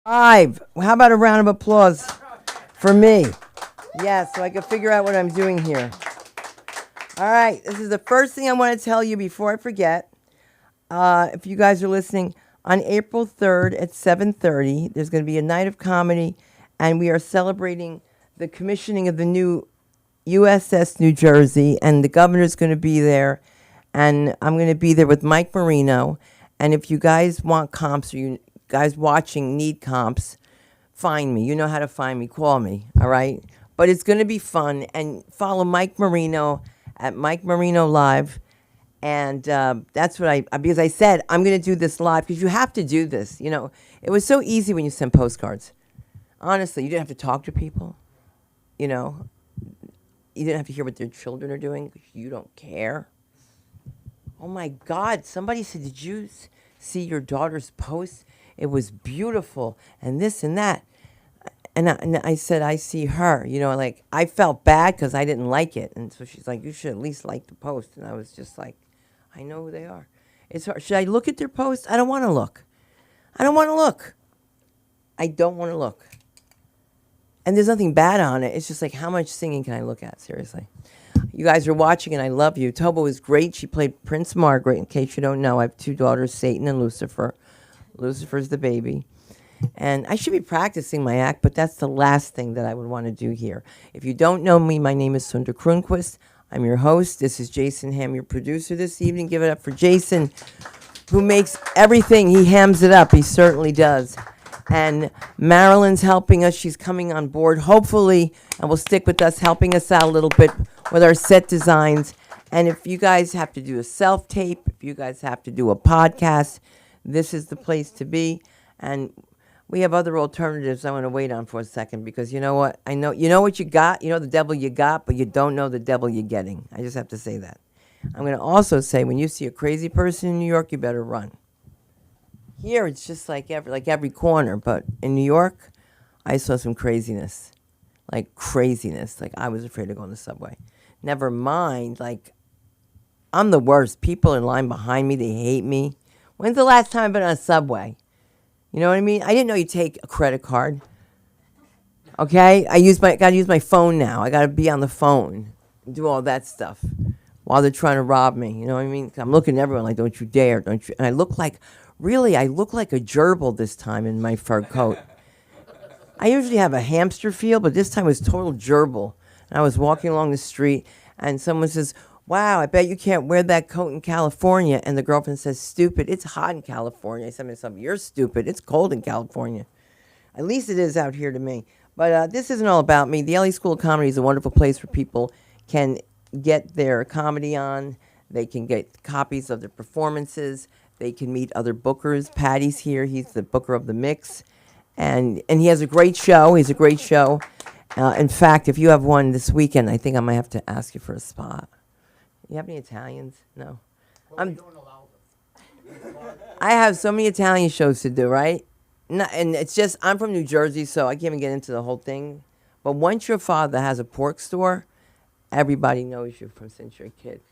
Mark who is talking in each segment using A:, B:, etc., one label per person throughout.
A: Five. How about a round of applause for me? Yes, so I can figure out what I'm doing here. All right, this is the first thing I want to tell you before I forget. If you guys are listening, on April 3rd at 7:30, there's going to be a night of comedy, and we are celebrating the commissioning of the new USS New Jersey, and the governor's going to be there, and I'm going to be there with Mike Marino. And if you guys want comps, or you guys watching need comps, find me. You know how to find me. Call me, all right? But it's going to be fun, and follow Mike Marino at Mike Marino Live. And that's what because I said I'm going to do this live because you have to do this. You know, it was so easy when you sent postcards. Honestly, you didn't have to talk to people. You know, you didn't have to hear what their children are doing because you don't care. Oh my God, somebody said, did you see your daughter's post? It was beautiful and this and that. And I said, I see her. You know, like I felt bad because I didn't like it. And so she's like, you should at least like the post. And I was just like, I know who they are. It's hard. Should I look at their posts? I don't want to look. I don't want to look. I don't want to look. And there's nothing bad on it. It's just like, how much singing can I look at? Seriously. You guys are watching, and I love you. Toba was great. She played Prince Margaret. In case you don't know, I have two daughters, Satan and Lucifer. Lucifer's the baby. And I should be practicing my act, but that's the last thing that I would want to do here. If you don't know me, my name is Sunda Kronquist. I'm your host. This is Jason Ham, your producer this evening. Give it up for Jason, who makes everything. He hams it up. He certainly does. And Marilyn's helping us. She's coming on board, hopefully, and will stick with us, helping us out a little bit with our set designs. And if you guys have to do a self-tape, if you guys have to do a podcast, this is the place to be. And we have other alternatives I want to wait on for a second because you know what? I know you know what you got. You know the devil you got, but you don't know the devil you're getting. I just have to say that. I'm going to also say when you see a crazy person in New York, you better run. Here it's just like every corner, but in New York, I saw some craziness. Like craziness. Like I was afraid to go on the subway. Never mind, like I'm the worst. People in line behind me, they hate me. When's the last time I've been on a subway? You know what I mean? I didn't know you take a credit card. Okay? Gotta use my phone now. I gotta be on the phone and do all that stuff while they're trying to rob me. You know what I mean? I'm looking at everyone like, don't you dare, don't you? And I look like a gerbil this time in my fur coat. I usually have a hamster feel, but this time it was total gerbil. And I was walking along the street and someone says, wow, I bet you can't wear that coat in California. And the girlfriend says, stupid, it's hot in California. I said to myself, you're stupid, it's cold in California. At least it is out here to me. But this isn't all about me. The LA School of Comedy is a wonderful place where people can get their comedy on. They can get copies of their performances. They can meet other bookers. Patty's here. He's the booker of The Mix. And he has a great show. He's a great show. In fact, if you have one this weekend, I think I might have to ask you for a spot. You have any Italians? No. I have so many Italian shows to do, right? And it's just, I'm from New Jersey, so I can't even get into the whole thing. But once your father has a pork store, everybody knows you since you're a kid.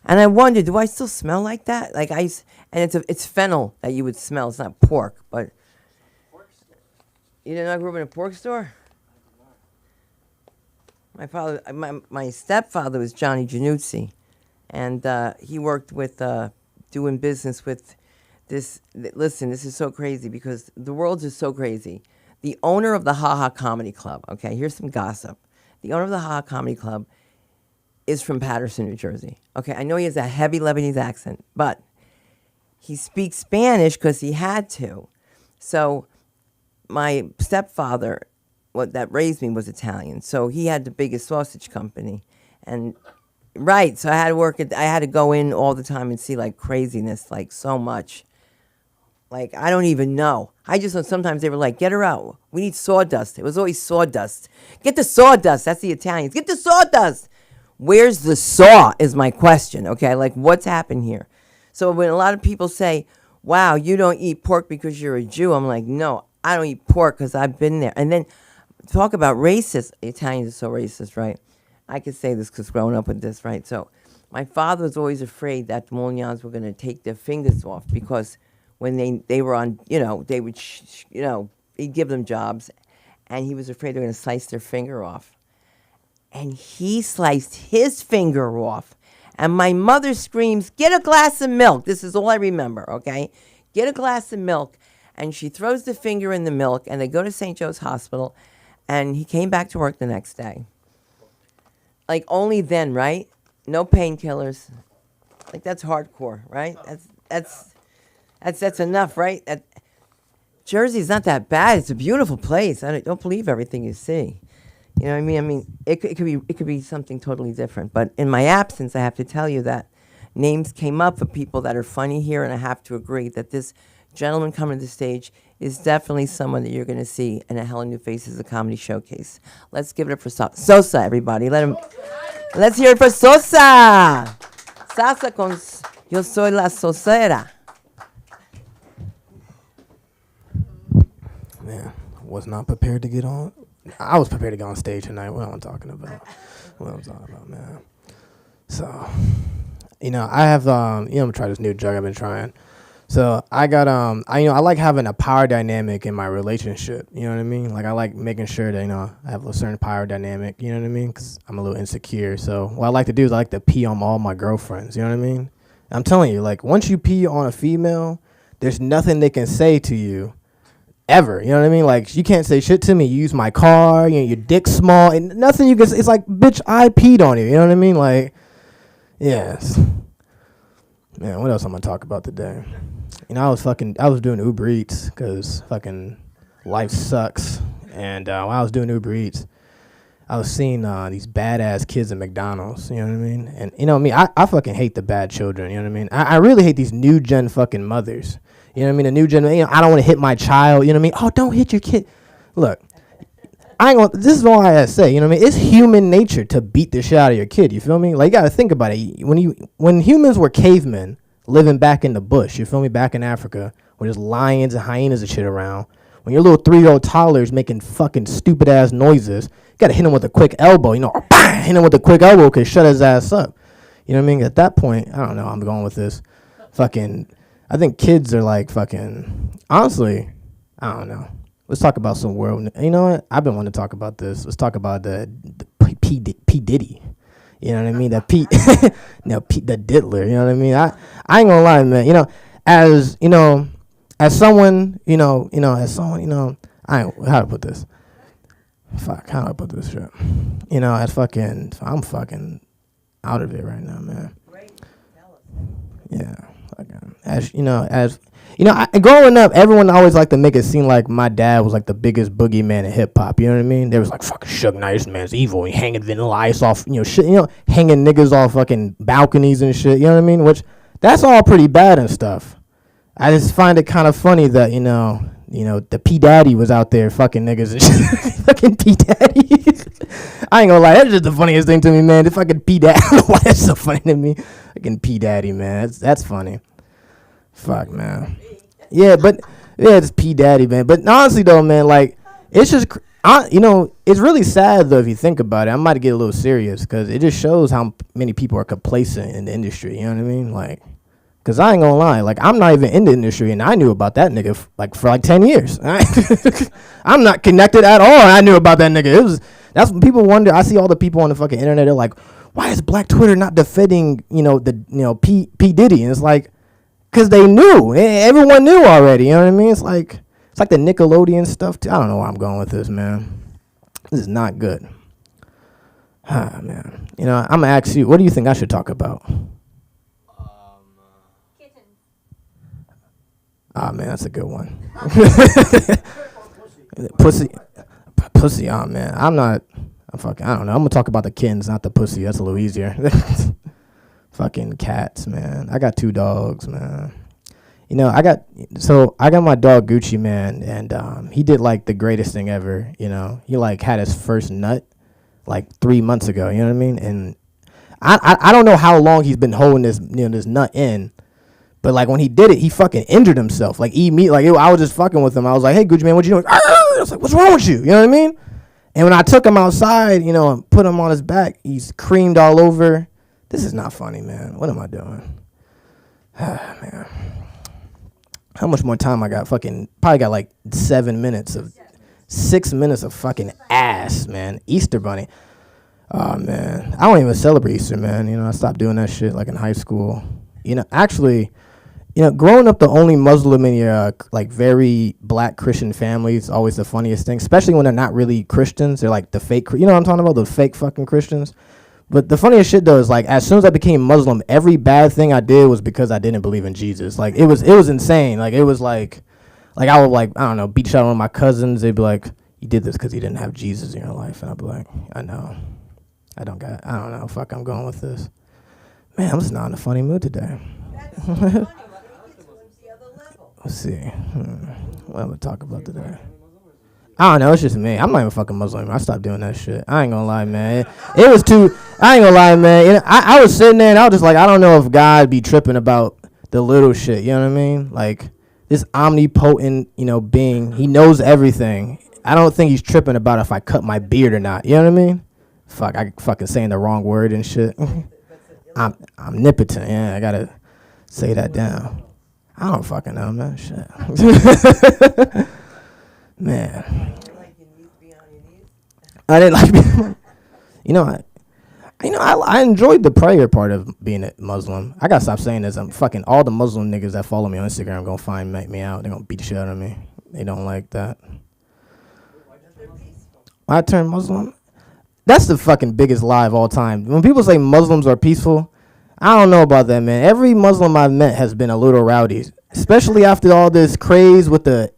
A: And I wonder, do I still smell like that? Like and it's fennel that you would smell. It's not pork, but you didn't know I grew up in a pork store? My stepfather was Johnny Januzzi. And he worked with doing business with this. Listen, this is so crazy because the world is so crazy. The owner of the Ha Ha Comedy Club, okay, here's some gossip. The owner of the Ha Ha Comedy Club is from Paterson, New Jersey. Okay, I know he has a heavy Lebanese accent, but he speaks Spanish because he had to. So my stepfather, that raised me, was Italian. So he had the biggest sausage company. And right, so I had to go in all the time and see like craziness, like so much. Like I don't even know. I just know sometimes they were like, get her out. We need sawdust. It was always sawdust. Get the sawdust. That's the Italians. Get the sawdust. Where's the saw is my question, okay? Like what's happened here? So when a lot of people say, wow, you don't eat pork because you're a Jew, I'm like, no, I don't eat pork because I've been there. And then talk about racist. Italians are so racist, right? I could say this because growing up with this, right? So my father was always afraid that the Molignans were going to take their fingers off because when they were on, they would, he'd give them jobs, and he was afraid they were going to slice their finger off. And he sliced his finger off. And my mother screams, "Get a glass of milk." This is all I remember, okay? Get a glass of milk. And she throws the finger in the milk, and they go to St. Joe's Hospital, and he came back to work the next day. Like, only then, right? No painkillers. Like, that's hardcore, right? That's enough, right? Jersey's not that bad. It's a beautiful place. Don't believe everything you see. You know what I mean? I mean, it could be something totally different. But in my absence, I have to tell you that names came up of people that are funny here, and I have to agree that this gentleman coming to the stage is definitely someone that you're going to see in a Hella New Faces, a comedy showcase. Let's give it up for Sosa, everybody. Let's hear it for Sosa. Sosa con Yo Soy La Sosera.
B: Man, was not prepared to get on. I was prepared to get on stage tonight. What am I talking about? Man. So, I have, I'm gonna try this new drug I've been trying. So I got, I like having a power dynamic in my relationship. You know what I mean? Like, I like making sure that, I have a certain power dynamic. You know what I mean? Because I'm a little insecure. So what I like to do is I like to pee on all my girlfriends. You know what I mean? I'm telling you, like, once you pee on a female, there's nothing they can say to you ever. You know what I mean? Like, you can't say shit to me. You use my car, your dick's small, and nothing you can say. It's like, bitch, I peed on you. You know what I mean? Like, yes. Man, what else I'm going to talk about today? I was doing Uber Eats because fucking life sucks. And while I was doing Uber Eats, I was seeing these badass kids at McDonald's, you know what I mean? And me, I fucking hate the bad children, you know what I mean? I really hate these new gen fucking mothers. You know what I mean? The new gen, I don't want to hit my child, you know what I mean? Oh, don't hit your kid. Look, this is all I gotta say, you know what I mean? It's human nature to beat the shit out of your kid, you feel me? Like, you gotta think about it. When humans were cavemen living back in the bush, you feel me? Back in Africa, where there's lions and hyenas and shit around. When your little 3-year-old toddler's making fucking stupid ass noises, you gotta hit him with a quick elbow, or bang, hit him with a quick elbow, cause shut his ass up. You know what I mean? At that point, I don't know how I'm going with this. I think kids are like fucking, honestly, I don't know. Let's talk about some world. You know what? I've been wanting to talk about this. Let's talk about the P. Diddy. You know what I mean? That Pete, the diddler. You know what I mean? I ain't gonna lie, man. As someone, how to put this? Fuck, how do I put this shit? I'm fucking out of it right now, man. Yeah. Growing up, everyone always liked to make it seem like my dad was like the biggest boogeyman in hip hop. You know what I mean? They was like, fucking Suge Knight, this man's evil. He hanging Vanilla Ice off, shit. Hanging niggas off fucking balconies and shit. You know what I mean? Which that's all pretty bad and stuff. I just find it kind of funny that the P Daddy was out there fucking niggas and shit. Fucking P Daddy. I ain't gonna lie, that's just the funniest thing to me, man. The fucking P Daddy. I don't know why that's so funny to me. Fucking P Daddy, man. That's funny. Fuck, man. Yeah, it's P Daddy, man. But honestly, though, man, like, it's just, it's really sad, though, if you think about it. I might get a little serious, because it just shows how many people are complacent in the industry, you know what I mean? Like, because I ain't gonna lie, like, I'm not even in the industry, and I knew about that nigga, for 10 years. I'm not connected at all, and I knew about that nigga. That's when people wonder. I see all the people on the fucking internet, they're like, why is Black Twitter not defending, P Diddy? And it's like, because they knew. Everyone knew already. You know what I mean? It's like the Nickelodeon stuff, too. I don't know where I'm going with this, man. This is not good. Man. I'm going to ask you, what do you think I should talk about?
C: Kittens.
B: Man, that's a good one. Pussy, man. I don't know. I'm going to talk about the kittens, not the pussy. That's a little easier. Fucking cats, man. I got 2 dogs, man. I got my dog Gucci, man, and he did like the greatest thing ever. He like had his first nut like 3 months ago. You know what I mean? And I don't know how long he's been holding this this nut in, but like when he did it, he fucking injured himself. Like I was just fucking with him. I was like, hey Gucci, man, what you doing? I was like, what's wrong with you? You know what I mean? And when I took him outside, and put him on his back, he's creamed all over. This is not funny, man. What am I doing? Man. How much more time I got? Probably got like 7 minutes of 6 minutes of fucking ass, man. Easter Bunny. Oh, man. I don't even celebrate Easter, man. You know, I stopped doing that shit, like, in high school. You know, actually, you know, growing up the only Muslim in your, like, very black Christian family is always the funniest thing, especially when they're not really Christians. They're, like, the fake, you know what I'm talking about? The fake fucking Christians. But the funniest shit, though, is, like, as soon as I became Muslim, every bad thing I did was because I didn't believe in Jesus. Like, it was insane. Like, it was, like I would, like, I don't know, beat shit out on my cousins. They'd be like, you did this because you didn't have Jesus in your life. And I'd be like, I know. I don't know. Fuck, I'm going with this. Man, I'm just not in a funny mood today.
A: That's so funny. The other level.
B: Let's see. What am I going to talk about today? I don't know. It's just me. I'm not even fucking Muslim. I stopped doing that shit. I ain't gonna lie, man. It was too. I ain't gonna lie, man. You know, I was sitting there and I was just like, I don't know if God be tripping about the little shit. You know what I mean? Like this omnipotent, you know, being. He knows everything. I don't think he's tripping about if I cut my beard or not. You know what I mean? Fuck, I fucking saying the wrong word and shit. I'm omnipotent. Yeah, I gotta say that down. I don't fucking know, man. Shit. Man. I didn't like being, I enjoyed the prayer part of being a Muslim. I gotta stop saying this. I'm fucking all the Muslim niggas that follow me on Instagram gonna make me out. They're gonna beat the shit out of me. They don't like that. When I turned Muslim, that's the fucking biggest lie of all time. When people say Muslims are peaceful, I don't know about that, man. Every Muslim I've met has been a little rowdy, especially after all this craze with the.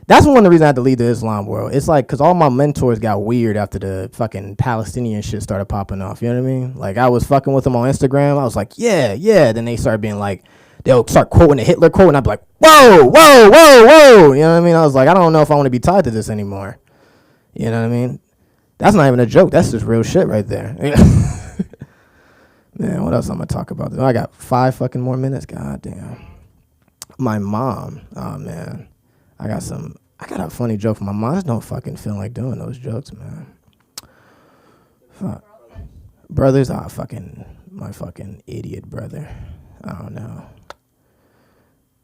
B: That's one of the reasons I had to leave the Islam world. It's like, because all my mentors got weird after the fucking Palestinian shit started popping off. You know what I mean? Like, I was fucking with them on Instagram. I was like, yeah. Then they started being like, they'll start quoting the Hitler quote, and I'd be like, whoa. You know what I mean? I was like, I don't know if I want to be tied to this anymore. You know what I mean? That's not even a joke. That's just real shit right there. Man, what else I'm going to talk about? I got 5 fucking more minutes. God damn. My mom. Oh, man. I got a funny joke for my mom. I just don't fucking feel like doing those jokes, man. Fuck. Brothers, my fucking idiot brother. I don't know.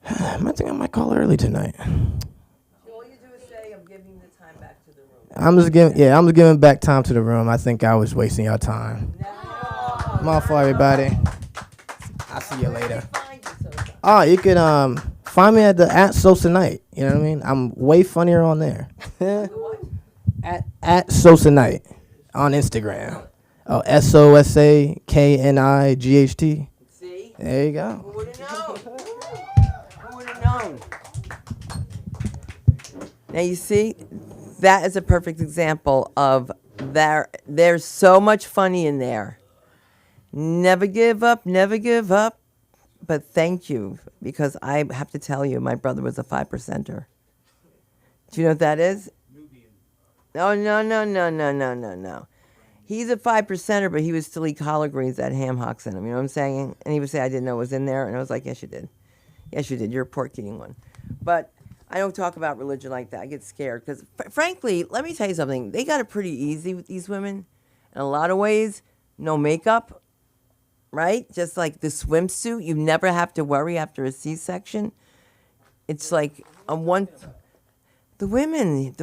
B: I think I might call early tonight.
A: All you do is say, I'm giving the time back to the room.
B: I'm just giving back time to the room. I think I was wasting your time. Come on for everybody. I'll see you later. Oh, you can find me at Sosa Night. You know what I mean? I'm way funnier on there. at Sosa Night on Instagram. Oh, SOSAKNIGHT.
A: See?
B: There you go.
A: Who would have known? Who would have known? Now you see, that is a perfect example of there's so much funny in there. Never give up, never give up. But thank you, because I have to tell you, my brother was a 5%er. Do you know what that is? No. He's a 5%er, but he would still eat collard greens that ham hocks in him. You know what I'm saying? And he would say, I didn't know it was in there. And I was like, yes, you did. Yes, you did. You're a pork eating one. But I don't talk about religion like that. I get scared. Because, frankly, let me tell you something. They got it pretty easy with these women. In a lot of ways, no makeup. Right? Just like the swimsuit, you never have to worry after a C-section. It's like the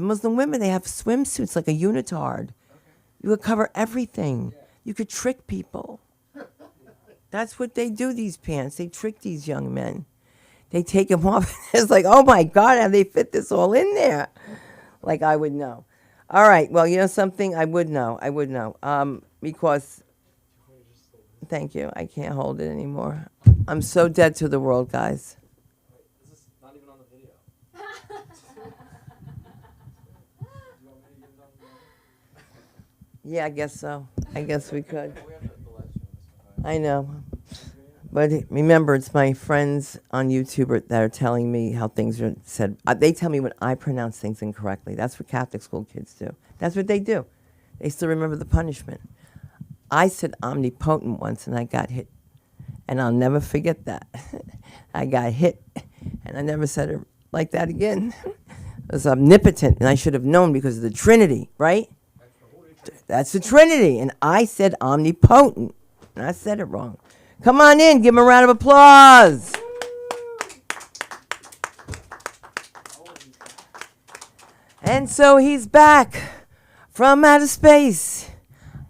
A: Muslim women, they have swimsuits like a unitard. You could cover everything. You could trick people. That's what they do, these pants. They trick these young men. They take them off. It's like, oh my God, how they fit this all in there? Like I would know. All right, well, you know something? I would know. Because... Thank you. I can't hold it anymore. I'm so dead to the world, guys.
C: This is not even on the video.
A: Yeah, I guess so. I guess we could. I know. But remember, it's my friends on YouTube that are telling me how things are said. They tell me when I pronounce things incorrectly. That's what Catholic school kids do. That's what they do. They still remember the punishment. I said omnipotent once, and I got hit. And I'll never forget that. I got hit, and I never said it like that again. It was omnipotent, and I should have known because of the Trinity, right? That's the Trinity. And I said omnipotent, and I said it wrong. Come on in. Give them a round of applause. And so he's back from outer space.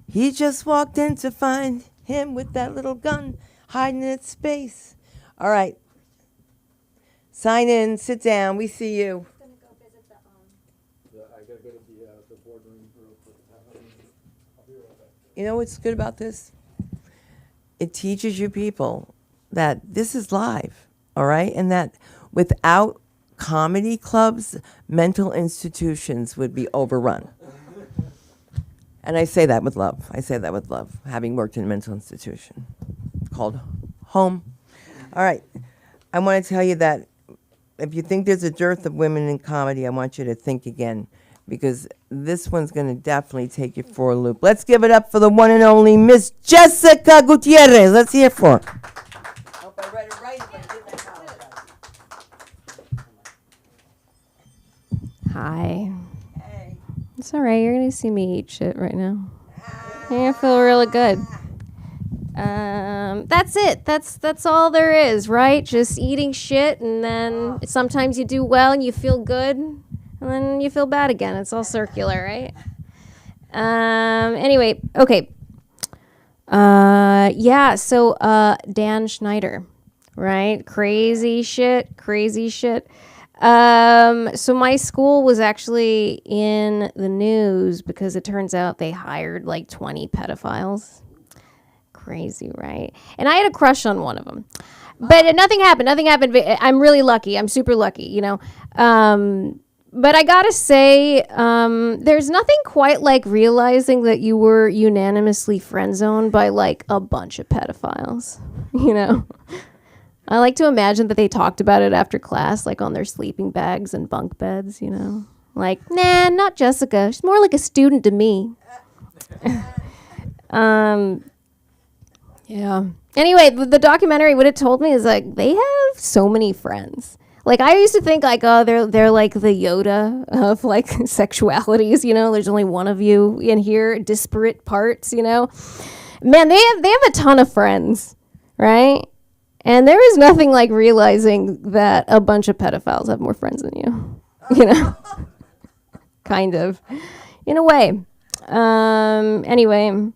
A: He just walked in to find him with that little gun hiding in its space. All right. Sign in, sit down, we see you.
C: I gotta go to the boardroom real quick. I'll be right back.
A: You know what's good about this? It teaches you people that this is live, all right? And that without comedy clubs, mental institutions would be overrun. And I say that with love. I say that with love, having worked in a mental institution called home. All right. I want to tell you that if you think there's a dearth of women in comedy, I want you to think again, because this one's going to definitely take you for a loop. Let's give it up for the one and only Miss Jessica Gutierrez. Let's hear it for her. Hope I read it right, but I didn't apologize.
D: Hi.
A: Hey.
D: It's all right. You're going to see me eat shit right now. You're going to feel really good. That's it. That's all there is, right? Just eating shit, and then sometimes you do well and you feel good, and then you feel bad again. It's all circular, right? Anyway, okay. Yeah, so Dan Schneider, right? Crazy shit. So my school was actually in the news because it turns out they hired like 20 pedophiles. Crazy, right? And I had a crush on one of them. But nothing happened. I'm really lucky. I'm super lucky, you know. But I gotta say, there's nothing quite like realizing that you were unanimously friend zoned by like a bunch of pedophiles, you know. I like to imagine that they talked about it after class, like on their sleeping bags and bunk beds, you know. Like, nah, not Jessica. She's more like a student to me. Yeah. Anyway, the documentary, what it told me is like they have so many friends. Like I used to think like, oh, they're like the Yoda of like sexualities, you know. There's only one of you in here, disparate parts, you know. Man, they have a ton of friends, right? And there is nothing like realizing that a bunch of pedophiles have more friends than you, you know. Kind of, in a way. Anyway.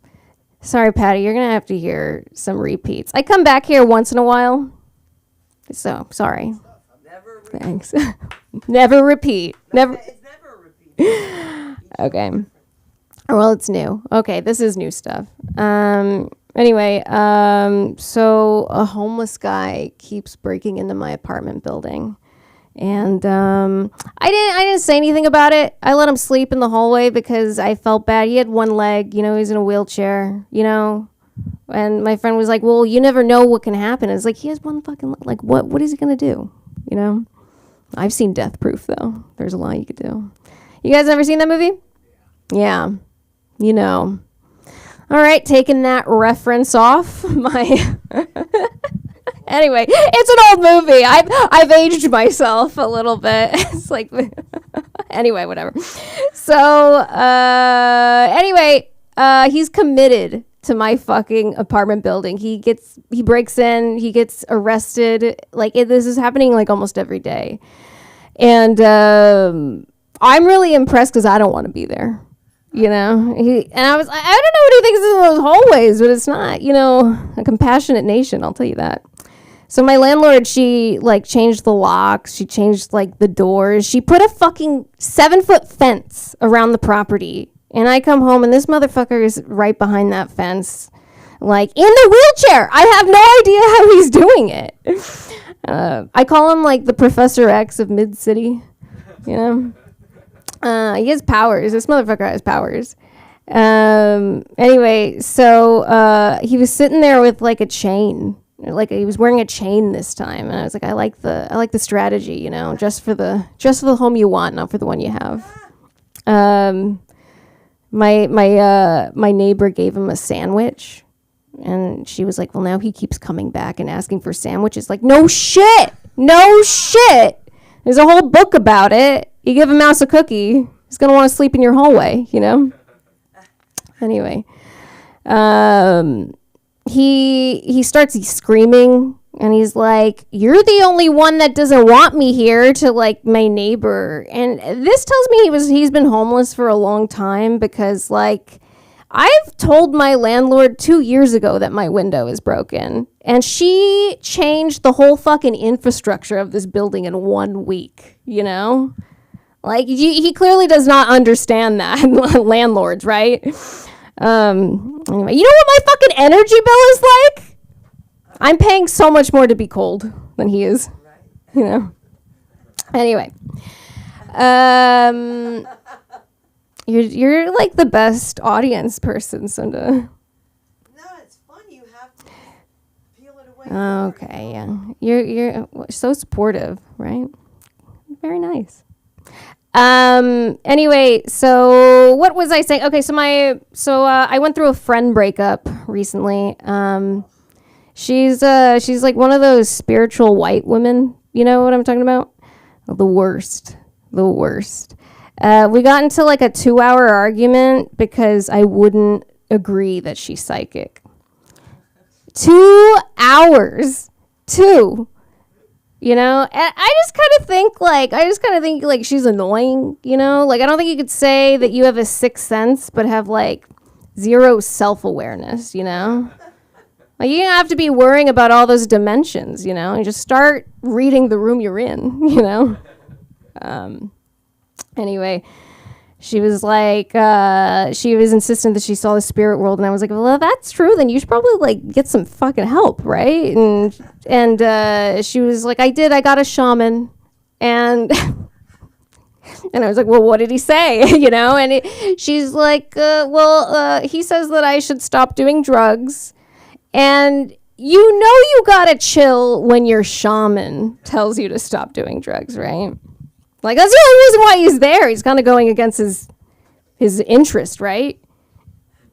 D: Sorry, Patty, you're going to have to hear some repeats. I come back here once in a while, so sorry. Thanks. Never repeat. Never.
A: It's never a repeat.
D: Okay. Well, it's new. Okay, this is new stuff. Anyway, so a homeless guy keeps breaking into my apartment building. And I didn't say anything about it. I let him sleep in the hallway because I felt bad. He had one leg, you know, he's in a wheelchair, you know. And my friend was like, well, you never know what can happen. It's like, he has one fucking leg. Like, what is he going to do? You know? I've seen Death Proof, though. There's a lot you could do. You guys ever seen that movie? Yeah. You know. All right, taking that reference off my... Anyway, it's an old movie. I've aged myself a little bit. It's like, anyway, whatever. So, anyway, he's committed to my fucking apartment building. He breaks in, he gets arrested. Like this is happening like almost every day. And I'm really impressed because I don't want to be there. You know, I don't know what he thinks in those hallways, but it's not, you know, a compassionate nation. I'll tell you that. So my landlord, she like changed the locks. She changed like the doors. She put a fucking 7-foot fence around the property. And I come home and this motherfucker is right behind that fence, like in the wheelchair. I have no idea how he's doing it. I call him like the Professor X of Mid-City, you know. He has powers. This motherfucker has powers. Anyway, so he was sitting there with like a chain. Like he was wearing a chain this time, and I was like, I like the strategy, you know, just for the home you want, not for the one you have. My neighbor gave him a sandwich, and she was like, well, now he keeps coming back and asking for sandwiches. Like, no shit. There's a whole book about it. You give a mouse a cookie, he's gonna want to sleep in your hallway, you know. Anyway, he starts screaming And he's like, you're the only one that doesn't want me here, to like my neighbor. And this tells me he's been homeless for a long time, because like I've told my landlord 2 years ago that my window is broken, and she changed the whole fucking infrastructure of this building in 1 week, you know? Like he clearly does not understand that. Landlords, right? Anyway, you know what my fucking energy bill is like? I'm paying so much more to be cold than he is, you know. Anyway, you're like the best audience person, Sunda.
A: No, it's fun. You have to peel it away.
D: Okay, yeah, you're so supportive, right? Very nice. Anyway, so what was I saying? Okay, so I went through a friend breakup recently. She's like one of those spiritual white women. You know what I'm talking about? The worst. We got into like a 2-hour argument because I wouldn't agree that she's psychic. 2 hours. 2. You know, and I just kind of think like she's annoying, you know? Like I don't think you could say that you have a sixth sense but have like zero self-awareness, you know? Like you don't have to be worrying about all those dimensions, you know? You just start reading the room you're in, you know? Anyway, she was like, she was insistent that she saw the spirit world, and I was like, well, if that's true, then you should probably like get some fucking help, right? And she was like, I got a shaman, and and I was like, well, what did he say? You know? And she's like, he says that I should stop doing drugs, and you know you gotta chill when your shaman tells you to stop doing drugs, right? Like, that's the only reason why he's there. He's kind of going against his interest, right?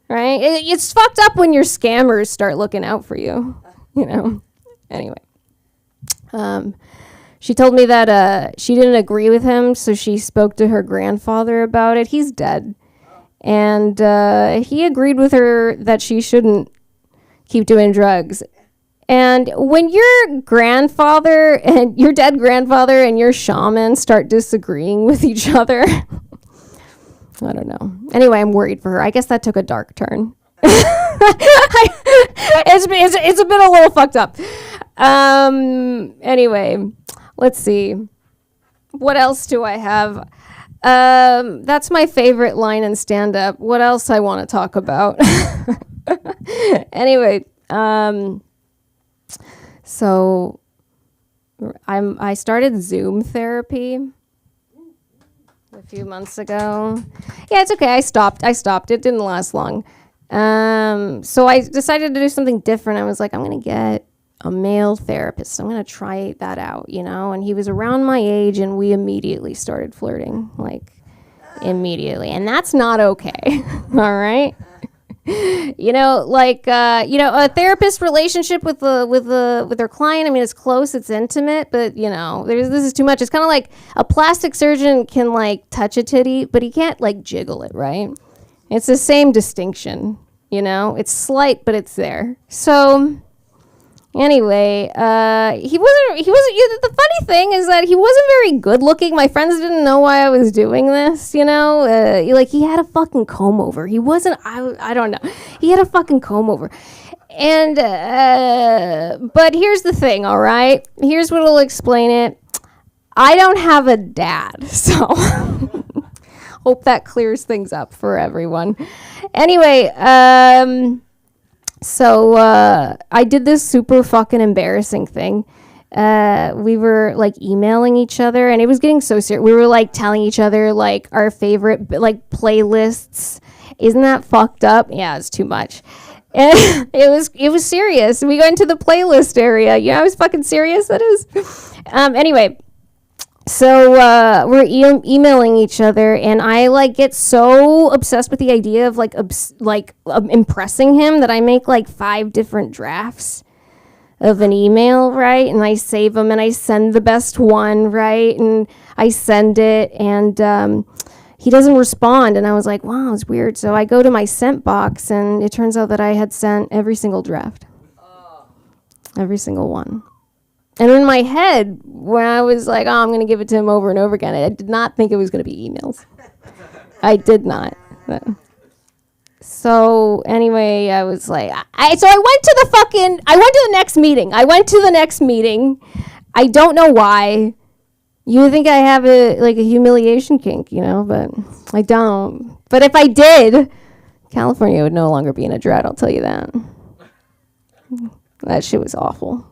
D: Right? It's fucked up when your scammers start looking out for you, you know? Anyway. She told me that she didn't agree with him, so she spoke to her grandfather about it. He's dead. And he agreed with her that she shouldn't keep doing drugs. And when your grandfather and your dead grandfather and your shaman start disagreeing with each other, I don't know. Anyway, I'm worried for her. I guess that took a dark turn. It's been a little fucked up. Anyway, let's see. What else do I have? That's my favorite line in stand-up. What else I want to talk about? Anyway, so I started Zoom therapy a few months ago. Yeah, it's okay. I stopped. It didn't last long. So I decided to do something different. I was like, I'm going to get a male therapist. I'm going to try that out, you know? And he was around my age, and we immediately started flirting, like immediately. And that's not okay. All right? You know, like, a therapist relationship with their client. I mean, it's close, it's intimate, but you know, this is too much. It's kind of like a plastic surgeon can like touch a titty, but he can't like jiggle it, right? It's the same distinction, you know, it's slight, but it's there. So anyway, the funny thing is that he wasn't very good looking. My friends didn't know why I was doing this, you know? Like, he had a fucking comb over. He wasn't, I don't know. He had a fucking comb over. And, but here's the thing, all right? Here's what'll explain it. I don't have a dad, so hope that clears things up for everyone. Anyway, so I did this super fucking embarrassing thing. We were like emailing each other, and it was getting so serious. We were like telling each other like our favorite like playlists. Isn't that fucked up? Yeah, it's too much. And it was serious. We got into the playlist area. You know how fucking serious that is. Anyway. So we're emailing each other, and I like get so obsessed with the idea of impressing him that I make like 5 different drafts of an email, right? And I save them, and I send the best one, right? And I send it, and he doesn't respond. And I was like, wow, it's weird. So I go to my sent box, and it turns out that I had sent every single draft, every single one. And in my head, when I was like, oh, I'm going to give it to him over and over again, I did not think it was going to be emails. I did not. So anyway, I was like, I went to the next meeting. I don't know why. You would think I have a humiliation kink, but I don't. But if I did, California would no longer be in a drought, I'll tell you that. That shit was awful.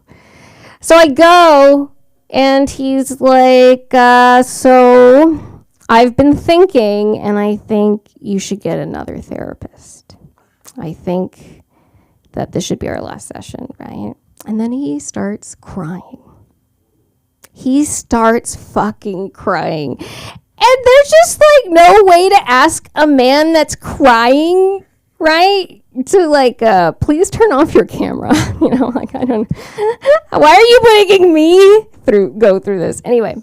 D: So I go, and he's like, so I've been thinking, and I think you should get another therapist. I think that this should be our last session, right? And then he starts crying. He starts fucking crying. And there's just no way to ask a man that's crying, right? To please turn off your camera. I don't, why are you making me go through this? Anyway.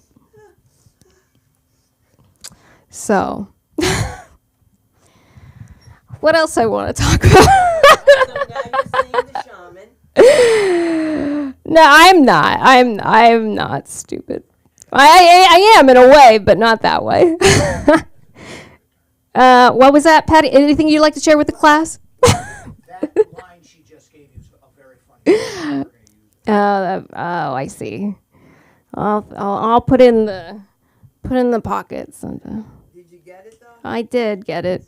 D: So, what else I want to talk about? No, I'm not. I'm not stupid. I am in a way, but not that way. What was that, Patty? Anything you'd like to share with the class?
E: That line she just gave you is a very funny one.
D: Oh, I see. I'll put in the pockets. And,
A: Did you get it though?
D: I did get it.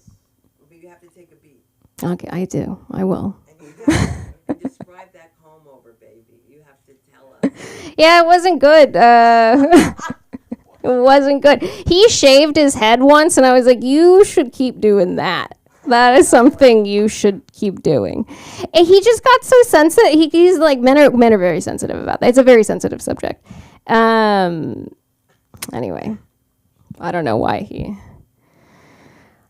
A: But you have to take a beat.
D: Okay, I do. I will.
A: And you have to describe that comb over, baby. You have to tell us.
D: Yeah, it wasn't good. It wasn't good. He shaved his head once, and I was like, you should keep doing that. That is something you should keep doing. And he just got so sensitive. He's like, men are very sensitive about that. It's a very sensitive subject. Anyway, I don't know why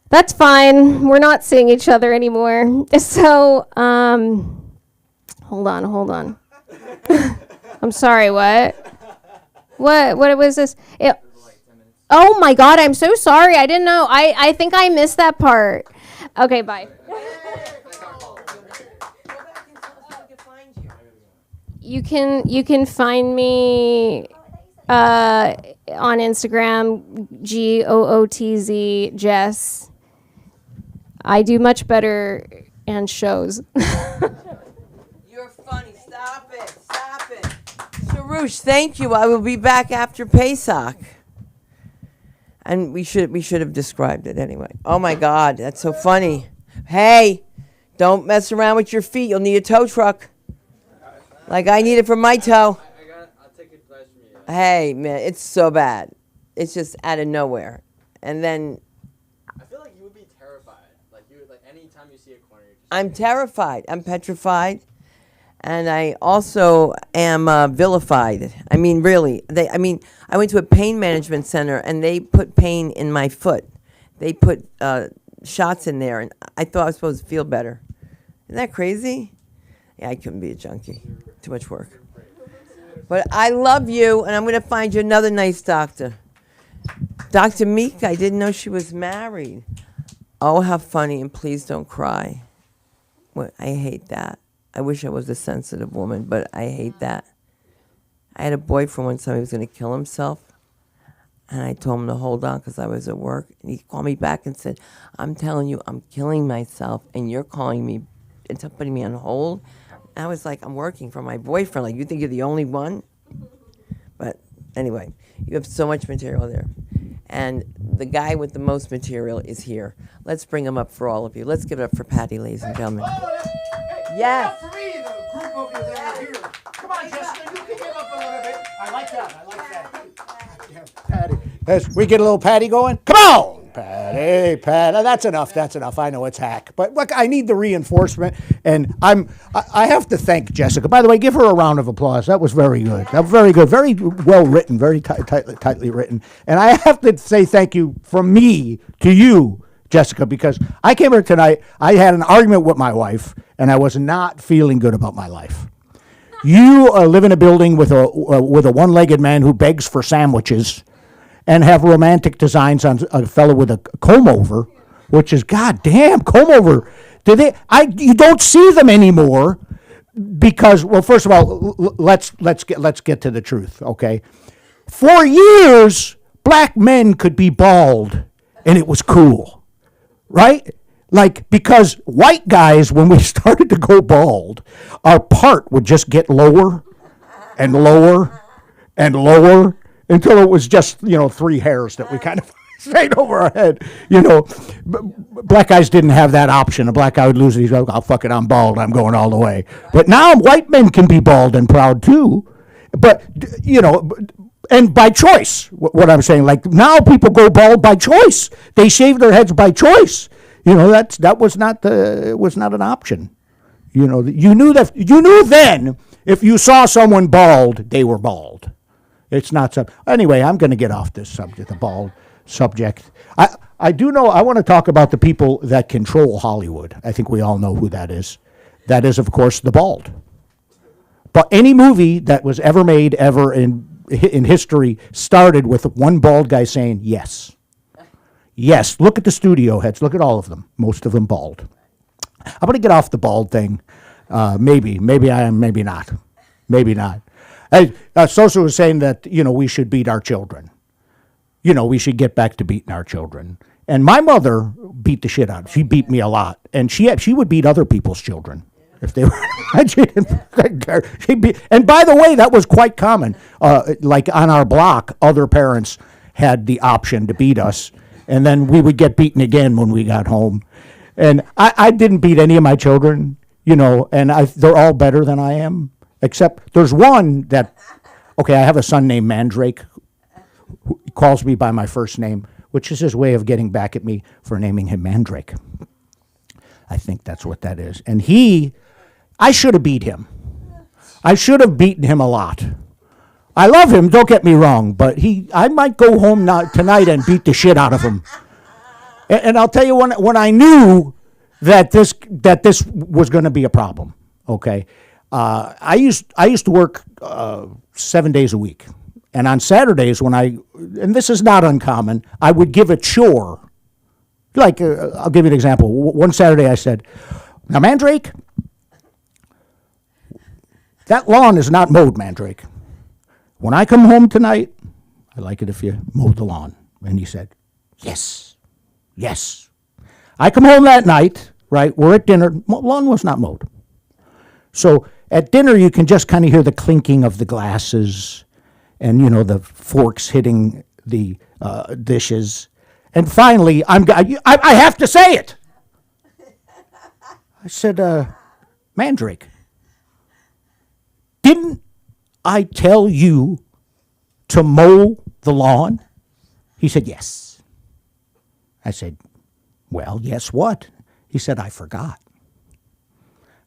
D: that's fine. We're not seeing each other anymore. So, hold on. I'm sorry, what? What was this? Oh my God, I'm so sorry. I didn't know. I think I missed that part. Okay, bye. You can find me on Instagram, GOOTZ Jess. I do much better and shows.
A: You're funny. Stop it. Sharush, thank you. I will be back after Pesach. And we should have described it anyway. Oh my God, that's so funny. Hey, don't mess around with your feet. You'll need a tow truck. Like I need it for my toe.
C: I'll take advice from you.
A: Hey, man, it's so bad. It's just out of nowhere. And then
C: I feel like you would be terrified. Anytime you see a corner, you're just...
A: I'm terrified. I'm petrified. And I also am vilified. I mean, really. I went to a pain management center, and they put pain in my foot. They put shots in there, and I thought I was supposed to feel better. Isn't that crazy? Yeah, I couldn't be a junkie. Too much work. But I love you, and I'm going to find you another nice doctor. Dr. Meek, I didn't know she was married. Oh, how funny, and please don't cry. I hate that. I wish I was a sensitive woman, but I hate that. I had a boyfriend one time, he was going to kill himself. And I told him to hold on because I was at work. And he called me back and said, I'm telling you, I'm killing myself. And you're calling me and putting me on hold. And I was like, I'm working for my boyfriend. Like, you think you're the only one? But anyway, you have so much material there. And the guy with the most material is here. Let's bring him up for all of you. Let's give it up for Patty, ladies and gentlemen. Yes.
E: For me, the group over there here. Come on, Jessica, you can get up a little bit. I like that. Yeah, Patty. As we get a little Patty going. Come on, Patty. That's enough. I know it's hack, but look, I need the reinforcement, and I have to thank Jessica. By the way, give her a round of applause. That was very good. Very well written, very tightly written. And I have to say thank you from me to you, Jessica, because I came here tonight. I had an argument with my wife, and I was not feeling good about my life. You live in a building with a one-legged man who begs for sandwiches, and have romantic designs on a fellow with a comb over, which is goddamn comb over. You don't see them anymore. because, well, first of all, let's get to the truth, okay? For years, black men could be bald, and it was cool, right? Like, because white guys, when we started to go bald, our part would just get lower and lower and lower until it was just, 3 hairs that we kind of straight over our head. Black guys didn't have that option. A black guy would lose it. He's like, oh, fuck it, I'm bald. I'm going all the way. But now white men can be bald and proud too. But, and by choice, what I'm saying, like now people go bald by choice. They shave their heads by choice. That was not an option. You knew then if you saw someone bald, they were bald. It's not so. Anyway, I'm going to get off this subject, the bald subject. I do know. I want to talk about the people that control Hollywood. I think we all know who that is. That is, of course, the bald. But any movie that was ever made ever in history started with one bald guy saying yes. Yes, look at the studio heads. Look at all of them. Most of them bald. I'm going to get off the bald thing. Maybe I am, maybe not. Maybe not. Sosa was saying that, we should beat our children. We should get back to beating our children. And my mother beat the shit out. She beat me a lot. And she would beat other people's children if they were. And by the way, that was quite common. Like on our block, other parents had the option to beat us. And then we would get beaten again when we got home. And I didn't beat any of my children, and they're all better than I am. Except there's one that, okay, I have a son named Mandrake who calls me by my first name, which is his way of getting back at me for naming him Mandrake. I think that's what that is. And I should have beat him. I should have beaten him a lot. I love him, don't get me wrong, but I might go home tonight and beat the shit out of him. And I'll tell you when I knew that this was going to be a problem, okay? I used to work 7 days a week. And on Saturdays and this is not uncommon, I would give a chore. Like, I'll give you an example. One Saturday I said, now Mandrake, that lawn is not mowed, Mandrake. When I come home tonight, I'd like it if you mowed the lawn. And he said, yes. I come home that night, right, we're at dinner, lawn was not mowed. So at dinner, you can just kind of hear the clinking of the glasses and, the forks hitting the dishes. And finally, I have to say it. I said, Mandrake, didn't I tell you to mow the lawn? He said, yes. I said, well, yes, what? He said, I forgot.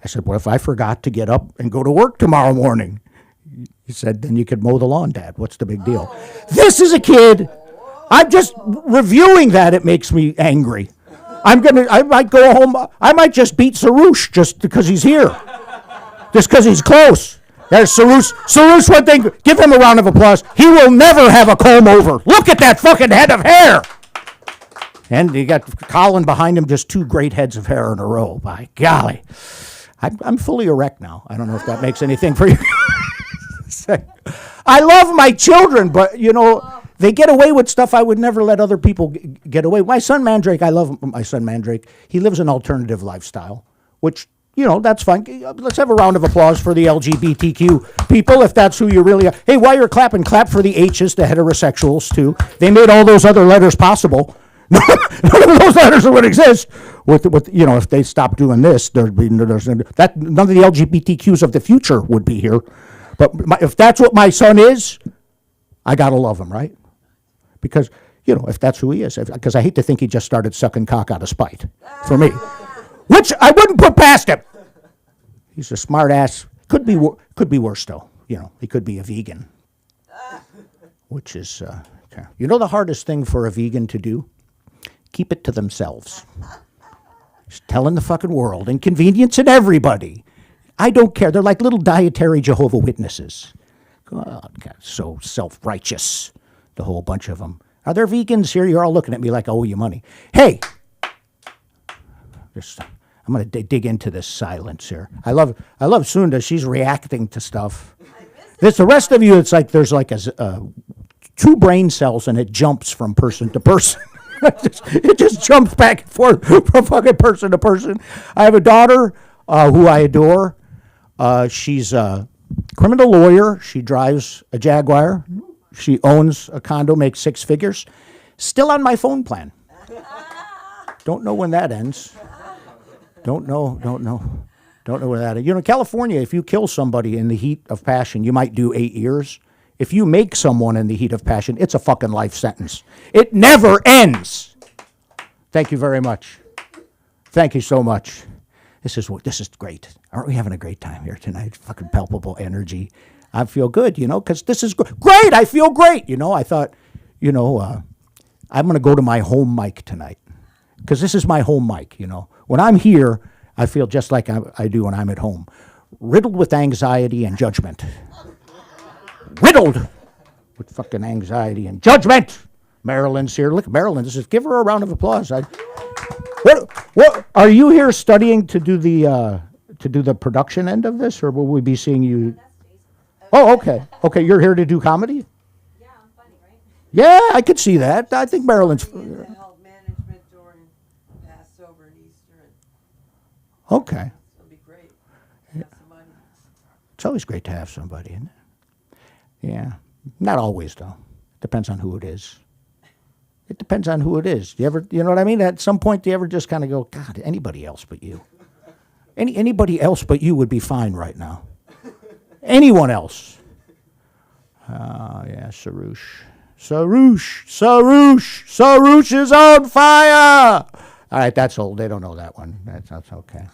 E: I said, well, if I forgot to get up and go to work tomorrow morning? He said, then you could mow the lawn, Dad. What's the big deal? This is a kid. I'm just reviewing that. It makes me angry. I might go home. I might just beat Sarouche just because he's here. Just because he's close. There's Sarouche. Sarouche, one thing, give him a round of applause. He will never have a comb over. Look at that fucking head of hair. And you got Colin behind him, just 2 great heads of hair in a row. By golly. I'm fully erect now. I don't know if that makes anything for you. I love my children, but, they get away with stuff I would never let other people get away with. My son Mandrake, I love my son Mandrake. He lives an alternative lifestyle, which, that's fine. Let's have a round of applause for the LGBTQ people, if that's who you really are. Hey, while you're clapping, clap for the H's, the heterosexuals, too. They made all those other letters possible. None of those letters would exist. If they stopped doing this, none of the LGBTQs of the future would be here. But if that's what my son is, I gotta love him, right? Because if that's who he is, because I hate to think he just started sucking cock out of spite for me, which I wouldn't put past him. He's a smart ass. Could be worse though. He could be a vegan, which is okay. The hardest thing for a vegan to do. Keep it to themselves. Just telling the fucking world, inconveniencing everybody. I don't care. They're like little dietary Jehovah Witnesses. God, so self-righteous, the whole bunch of them. Are there vegans here? You're all looking at me like I owe you money. Hey, I'm gonna dig into this silence here. I love Sunda. She's reacting to stuff. This the rest of you. It's like there's like two brain cells, and it jumps from person to person. It just jumps back and forth from fucking person to person. I have a daughter who I adore. She's a criminal lawyer. She drives a Jaguar. She owns a condo, makes 6 figures. Still on my phone plan. Don't know when that ends. Don't know where that is. You know, in California, if you kill somebody in the heat of passion, you might do 8 years. If you make someone in the heat of passion, it's a fucking life sentence. It never ends. Thank you very much. Thank you so much. This is great. Aren't we having a great time here tonight? Fucking palpable energy. I feel good, you know, because this is great. I feel great. You know, I thought, you know, I'm going to go to my home mic tonight because this is my home mic, you know. When I'm here, I feel just like I do when I'm at home, riddled with anxiety and judgment. Riddled with fucking anxiety and judgment. Marilyn's here. Look, Marilyn. Give her a round of applause. What are you here studying to do the production end of this, or will we be seeing you? Oh, okay. Okay, you're here to do comedy?
F: Yeah, I'm funny, right?
E: Yeah, I could see that. I think Marilyn's.
A: To help management during Passover and Easter.
E: Okay.
A: It'll be great. Have somebody.
E: It's always great to have somebody, isn't it? Yeah. Not always, though. Depends on who it is. It depends on who it is. You know what I mean? At some point, do you ever just kind of go, God, anybody else but you? Anybody else but you would be fine right now. Anyone else? Yeah, Sarouche. Sarouche is on fire! All right, that's old. They don't know that one. That's okay.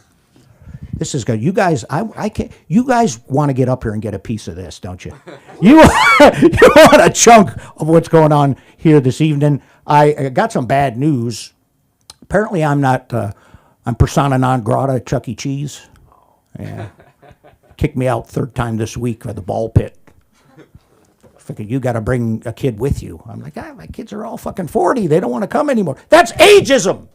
E: This is good. You guys, I can't. You guys want to get up here and get a piece of this, don't you? You want a chunk of what's going on here this evening. I got some bad news. Apparently, I'm not. I'm persona non grata at Chuck E. Cheese. Yeah, kicked me out 3rd time this week for the ball pit. Figured you got to bring a kid with you. I'm like, my kids are all fucking 40. They don't want to come anymore. That's ageism.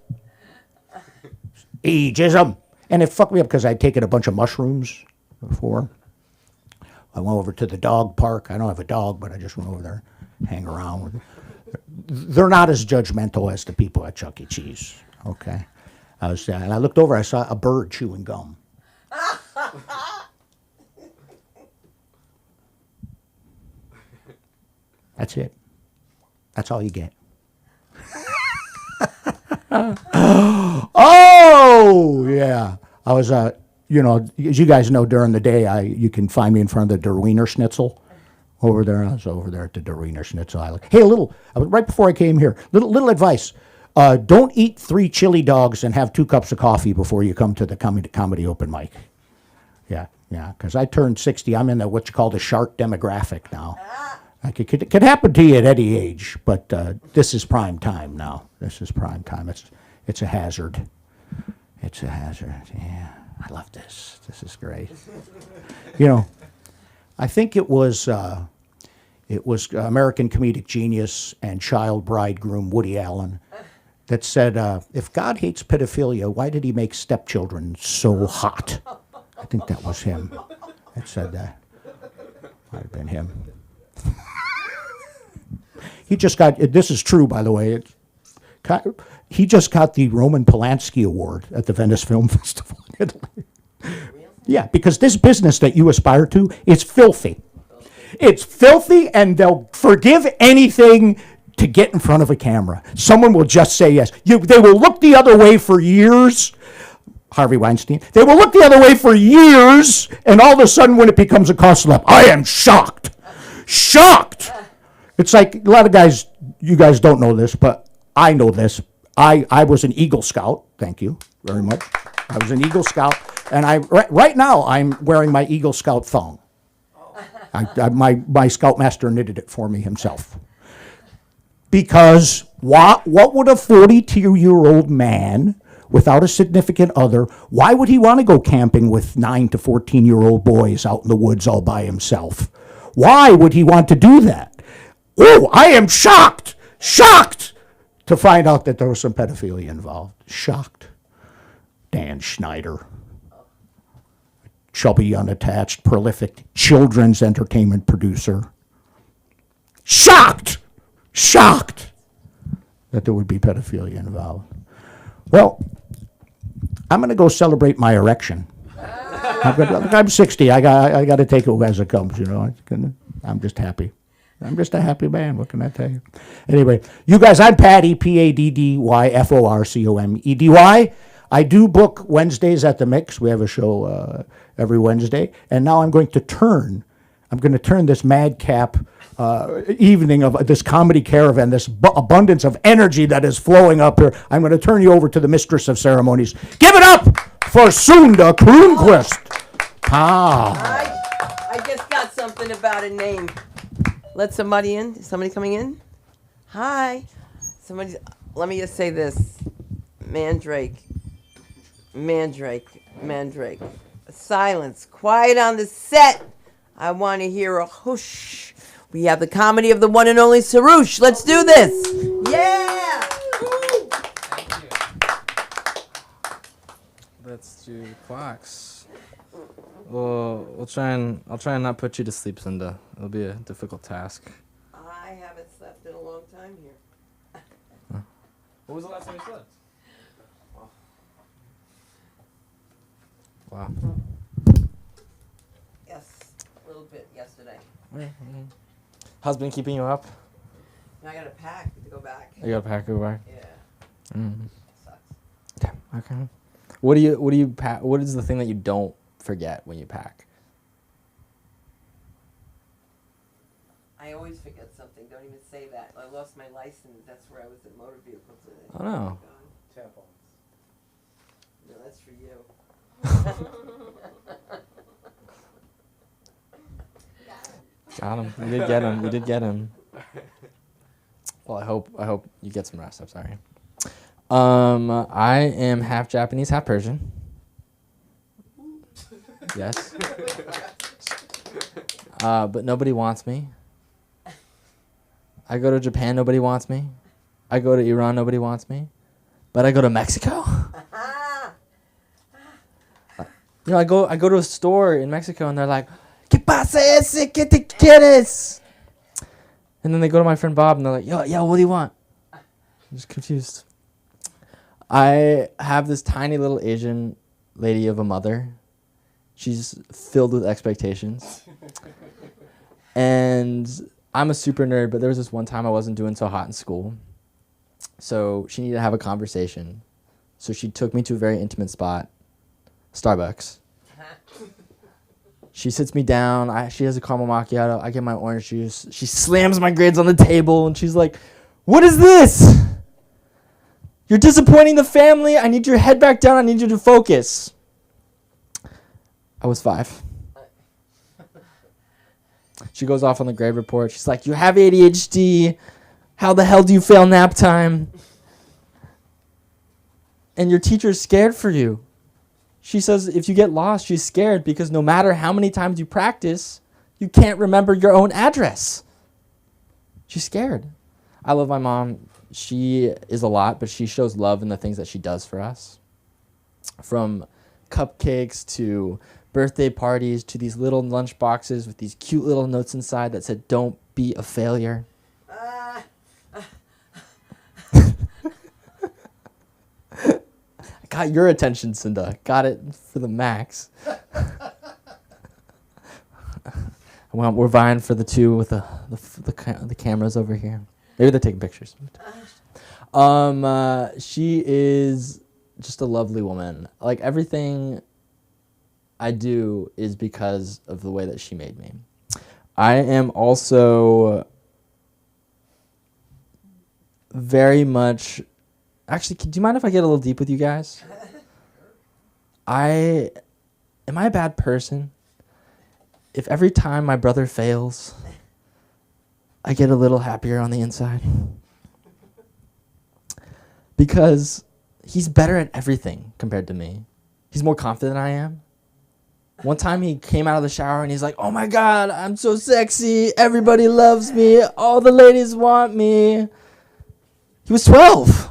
E: Ageism. And it fucked me up because I'd taken a bunch of mushrooms before. I went over to the dog park. I don't have a dog, but I just went over there, hang around with them. They're not as judgmental as the people at Chuck E. Cheese. Okay. And I looked over, I saw a bird chewing gum. That's it. That's all you get. Oh, yeah. I was, you know, as you guys know, during the day, you can find me in front of the Der Wiener Schnitzel over there. I was over there at the Der Wiener Schnitzel. Hey, right before I came here, little advice. Don't eat 3 chili dogs and have 2 cups of coffee before you come to the comedy open mic. Yeah, because I turned 60. I'm in what you call the shark demographic now. Like it could happen to you at any age, but this is prime time now. This is prime time. It's a hazard. It's a hazard. Yeah, I love this. This is great. You know, I think it was American comedic genius and child bridegroom Woody Allen that said, if God hates pedophilia, why did he make stepchildren so hot? I think that was him that said that. Might have been him. He just got, this is true, by the way, he just got the Roman Polanski Award at the Venice Film Festival in Italy. Yeah, because this business that you aspire to is filthy. It's filthy, and they'll forgive anything to get in front of a camera. Someone will just say yes. They will look the other way for years. Harvey Weinstein. They will look the other way for years, and all of a sudden when it becomes a cost slap, I am shocked. Shocked! It's like a lot of guys, you guys don't know this, but I know this. I was an Eagle Scout. Thank you very much. I was an Eagle Scout, and right now I'm wearing my Eagle Scout thong. My Scoutmaster knitted it for me himself. Because what would a 42-year-old man without a significant other, why would he want to go camping with 9 to 14-year-old boys out in the woods all by himself? Why would he want to do that? Oh, I am shocked to find out that there was some pedophilia involved. Shocked. Dan Schneider. Chubby, unattached, prolific children's entertainment producer. Shocked that there would be pedophilia involved. Well, I'm going to go celebrate my erection. I'm 60. I got to take it as it comes, you know. I'm just happy. I'm just a happy man. What can I tell you? Anyway, you guys, I'm Paddy, PADDYFORCOMEDY. I do book Wednesdays at the Mix. We have a show every Wednesday. And now I'm going to turn this madcap evening of this comedy caravan, this abundance of energy that is flowing up here. I'm going to turn you over to the mistress of ceremonies. Give it up for Sunda Kroonquist.
A: I just got something about a name. Let somebody in. Is somebody coming in? Hi. Let me just say this. Mandrake. Silence. Quiet on the set. I want to hear a whoosh. We have the comedy of the one and only Sarouche. Let's do this. Yeah.
C: Let's do clocks. Well, I'll try and not put you to sleep, Cinda. It'll be a difficult task.
A: I haven't slept in a long time here.
C: What was the last time you slept? Wow.
A: Yes, a little bit yesterday.
C: Husband keeping you up?
A: And I got to pack to go back.
C: You gotta pack, go back.
A: Yeah,
C: Mm.
A: sucks.
C: Damn. Okay. What do you pack? What is the thing that you don't forget when you pack?
A: I always forget something. Don't even say that. I lost my license. That's where I was at motor vehicles today.
C: Oh no.
E: Tampons.
A: No, that's for you.
C: Got him. You did get him. Well, I hope you get some rest. I'm sorry. I am half Japanese, half Persian. Yes. But nobody wants me. I go to Japan, nobody wants me. I go to Iran, nobody wants me. But I go to Mexico. I go to a store in Mexico and they're like, ¿Qué pasa ese? ¿Qué te quieres? And then they go to my friend Bob and they're like, yo, what do you want? I'm just confused. I have this tiny little Asian lady of a mother. She's filled with expectations. And I'm a super nerd, but there was this one time I wasn't doing so hot in school. So she needed to have a conversation. So she took me to a very intimate spot, Starbucks. She sits me down. She has a caramel macchiato. I get my orange juice. She slams my grades on the table, and she's like, "What is this? You're disappointing the family. I need your head back down. I need you to focus." I was 5. She goes off on the grade report. She's like, "You have ADHD. How the hell do you fail nap time? And your teacher's scared for you." She says if you get lost, she's scared because no matter how many times you practice, you can't remember your own address. She's scared. I love my mom. She is a lot, but she shows love in the things that she does for us. From cupcakes to birthday parties to these little lunch boxes with these cute little notes inside that said, "Don't be a failure." Got your attention, Cinda. Got it for the max. Well, we're vying for the two with the cameras over here. Maybe they're taking pictures. She is just a lovely woman. Like, everything I do is because of the way that she made me. I am also very much... Actually, do you mind if I get a little deep with you guys? Am I a bad person? If every time my brother fails, I get a little happier on the inside? Because he's better at everything compared to me. He's more confident than I am. One time he came out of the shower and he's like, "Oh my God, I'm so sexy. Everybody loves me. All the ladies want me." He was 12.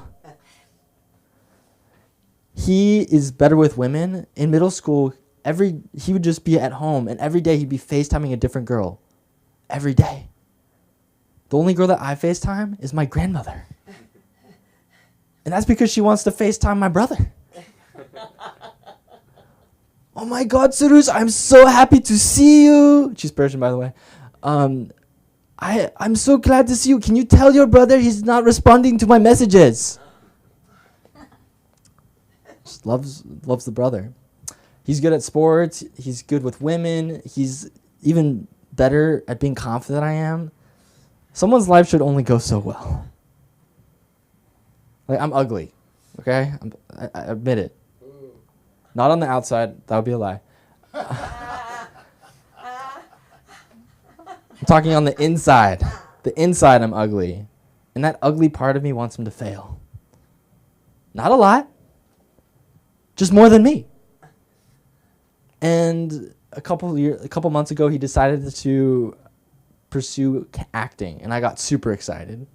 C: He is better with women. In middle school, he would just be at home, and every day he'd be FaceTiming a different girl. Every day. The only girl that I FaceTime is my grandmother. And that's because she wants to FaceTime my brother. Oh my God, Suruj, I'm so happy to see you. She's Persian, by the way. I'm so glad to see you. Can you tell your brother he's not responding to my messages? Just loves the brother. He's good at sports. He's good with women. He's even better at being confident than I am. Someone's life should only go so well. Like, I'm ugly, okay? I admit it. Not on the outside. That would be a lie. I'm talking on the inside. The inside, I'm ugly. And that ugly part of me wants him to fail. Not a lot. Just more than me. And a couple months ago, he decided to pursue acting, and I got super excited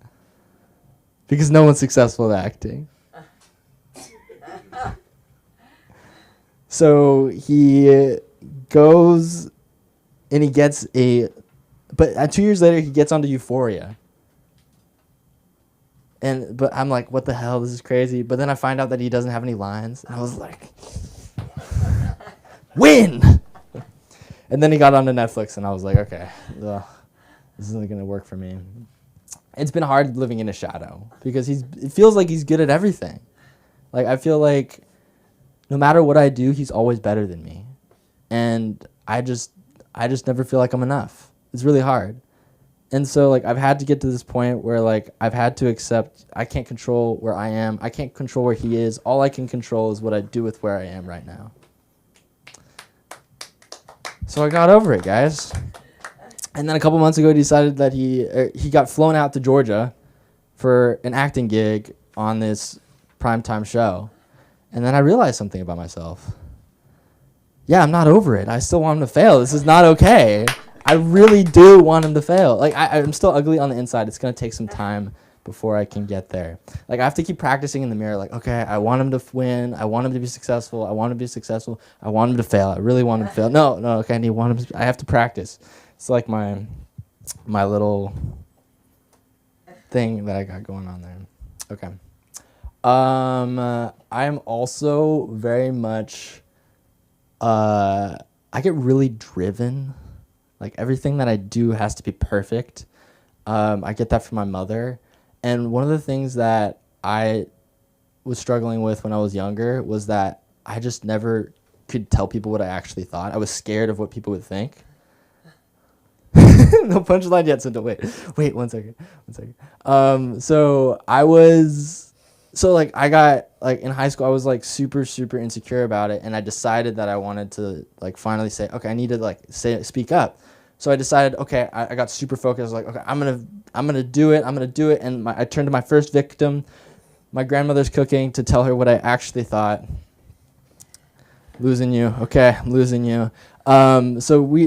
C: because no one's successful at acting. So he goes and he gets but 2 years later he gets onto Euphoria. But I'm like, what the hell? This is crazy. But then I find out that he doesn't have any lines, and I was like, win! And then he got onto Netflix, and I was like, okay, this isn't gonna work for me. It's been hard living in a shadow because it feels like he's good at everything. Like, I feel like no matter what I do, he's always better than me. And I just never feel like I'm enough. It's really hard. And so, like, I've had to get to this point where, like, I've had to accept I can't control where I am. I can't control where he is. All I can control is what I do with where I am right now. So I got over it, guys. And then a couple months ago, he decided that he got flown out to Georgia for an acting gig on this primetime show. And then I realized something about myself. Yeah, I'm not over it. I still want him to fail. This is not okay. I really do want him to fail. Like, I'm still ugly on the inside. It's going to take some time before I can get there. Like, I have to keep practicing in the mirror. Like, okay, I want him to win. I want him to be successful. I want him to be successful. I want him to fail. I really want him to fail. No, okay, I have to practice. It's like my little thing that I got going on there. Okay. I'm also very much, I get really driven. Like, everything that I do has to be perfect. I get that from my mother. And one of the things that I was struggling with when I was younger was that I just never could tell people what I actually thought. I was scared of what people would think. No punchline yet, so wait, one second. I got, like, in high school, I was, like, super, super insecure about it, and I decided that I wanted to, like, finally say, okay, I need to, like, speak up. So I decided, okay, I got super focused. I was like, okay, I'm gonna do it, and I turned to my first victim, my grandmother's cooking, to tell her what I actually thought. Losing you, okay, I'm losing you.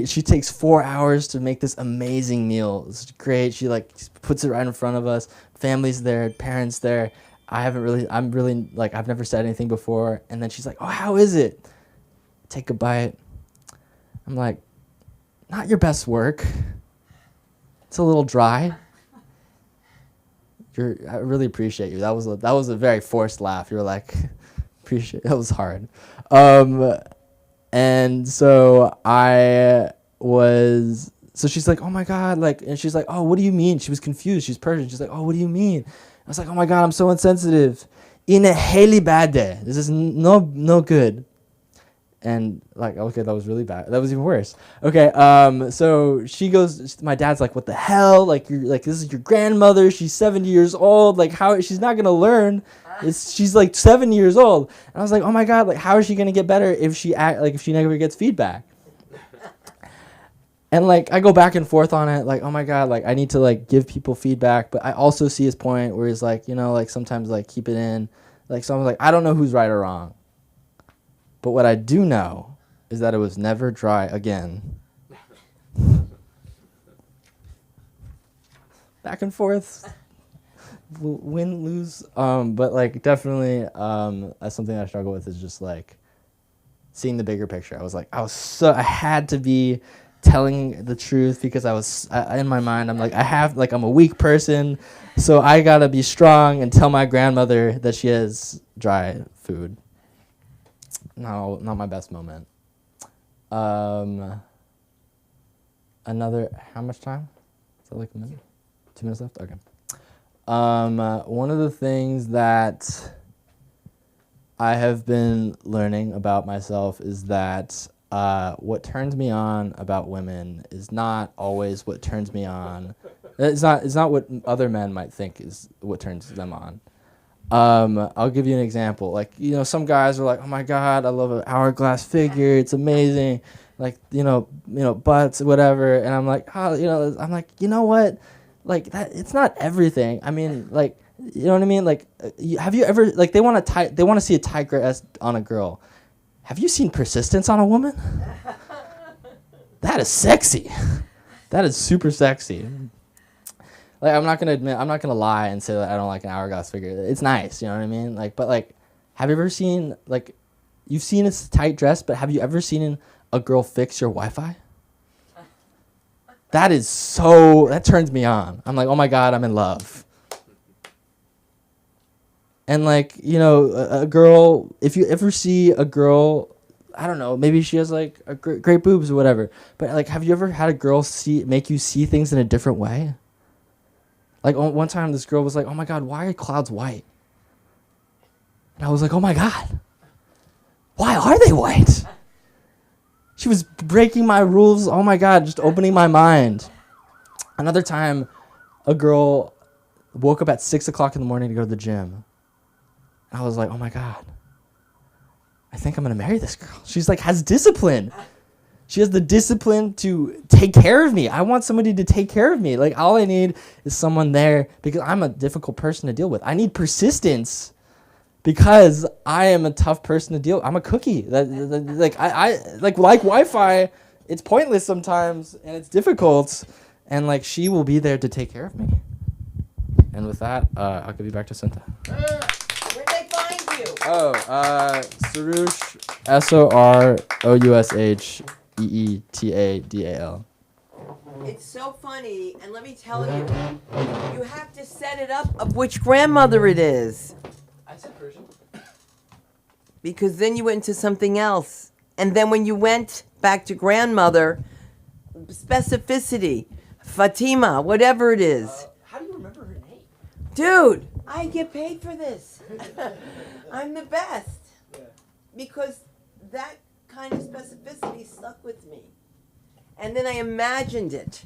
C: She takes 4 hours to make this amazing meal. It's great. She, like, puts it right in front of us. Family's there, parents there. I've never said anything before. And then she's like, oh, how is it? Take a bite. I'm like, not your best work. It's a little dry. I really appreciate you. That was a very forced laugh. You were like, appreciate. That was hard. And so so she's like, oh my God, like, and she's like, oh, what do you mean? She was confused. She's Persian. She's like, oh, what do you mean? I was like, oh my God, I'm so insensitive. In a heli bad day. This is no good. And, like, okay, that was really bad. That was even worse. Okay, so she goes, my dad's like, what the hell? Like, this is your grandmother. She's 70 years old. Like, how, she's not going to learn. She's like 7 years old. And I was like, oh my God, like, how is she going to get better if she never gets feedback? And, like, I go back and forth on it, like, oh my God, like, I need to, like, give people feedback. But I also see his point where he's like, you know, like, sometimes, like, keep it in. Like, someone's like, I don't know who's right or wrong. But what I do know is that it was never dry again. Back and forth. win, lose. But like definitely, that's something I struggle with is just like seeing the bigger picture. I had to be telling the truth because in my mind, I'm like, I'm a weak person. So I gotta be strong and tell my grandmother that she has dry food. No, not my best moment. How much time? Is that like a minute? 2 minutes left? Okay. One of the things that I have been learning about myself is that what turns me on about women is not always what turns me on. It's not what other men might think is what turns them on. I'll give you an example. Like, some guys are like, oh my God, I love an hourglass figure. It's amazing. Like, butts, whatever. And I'm like, you know what? Like that, it's not everything. I mean, like, you know what I mean? Like, have you ever, like, they want to see a tigress on a girl. Have you seen persistence on a woman? That is sexy. That is super sexy. Like, I'm not gonna lie and say that I don't like an hourglass figure. It's nice, you know what I mean? Like, but like, have you ever seen, like, you've seen a tight dress, but have you ever seen a girl fix your Wi-Fi? That turns me on. I'm like, oh my God, I'm in love. And like, a girl, if you ever see a girl, I don't know, maybe she has like a great boobs or whatever, but like, have you ever had a girl make you see things in a different way? Like, one time this girl was like, oh my God, why are clouds white? And I was like, oh my God, why are they white? She was breaking my rules. Oh my God, just opening my mind. Another time, a girl woke up at 6 o'clock in the morning to go to the gym. And I was like, oh my God, I think I'm going to marry this girl. She's like, has discipline. She has the discipline to take care of me. I want somebody to take care of me. Like, all I need is someone there because I'm a difficult person to deal with. I need persistence. Because I am a tough person to deal with. I'm a cookie. I like Wi-Fi, it's pointless sometimes and it's difficult. And like, she will be there to take care of me. And with that, I'll give you back to Cinta.
A: Where'd they find you?
C: Soroush, SOROUSHEETADAL.
A: It's so funny, and let me tell you, you have to set it up of which grandmother it is.
C: I said Persian.
A: Because then you went into something else. And then when you went back to grandmother, specificity, Fatima, whatever it is.
C: How do you remember her name?
A: Dude, I get paid for this. I'm the best.
C: Yeah.
A: Because that kind of specificity stuck with me. And then I imagined it.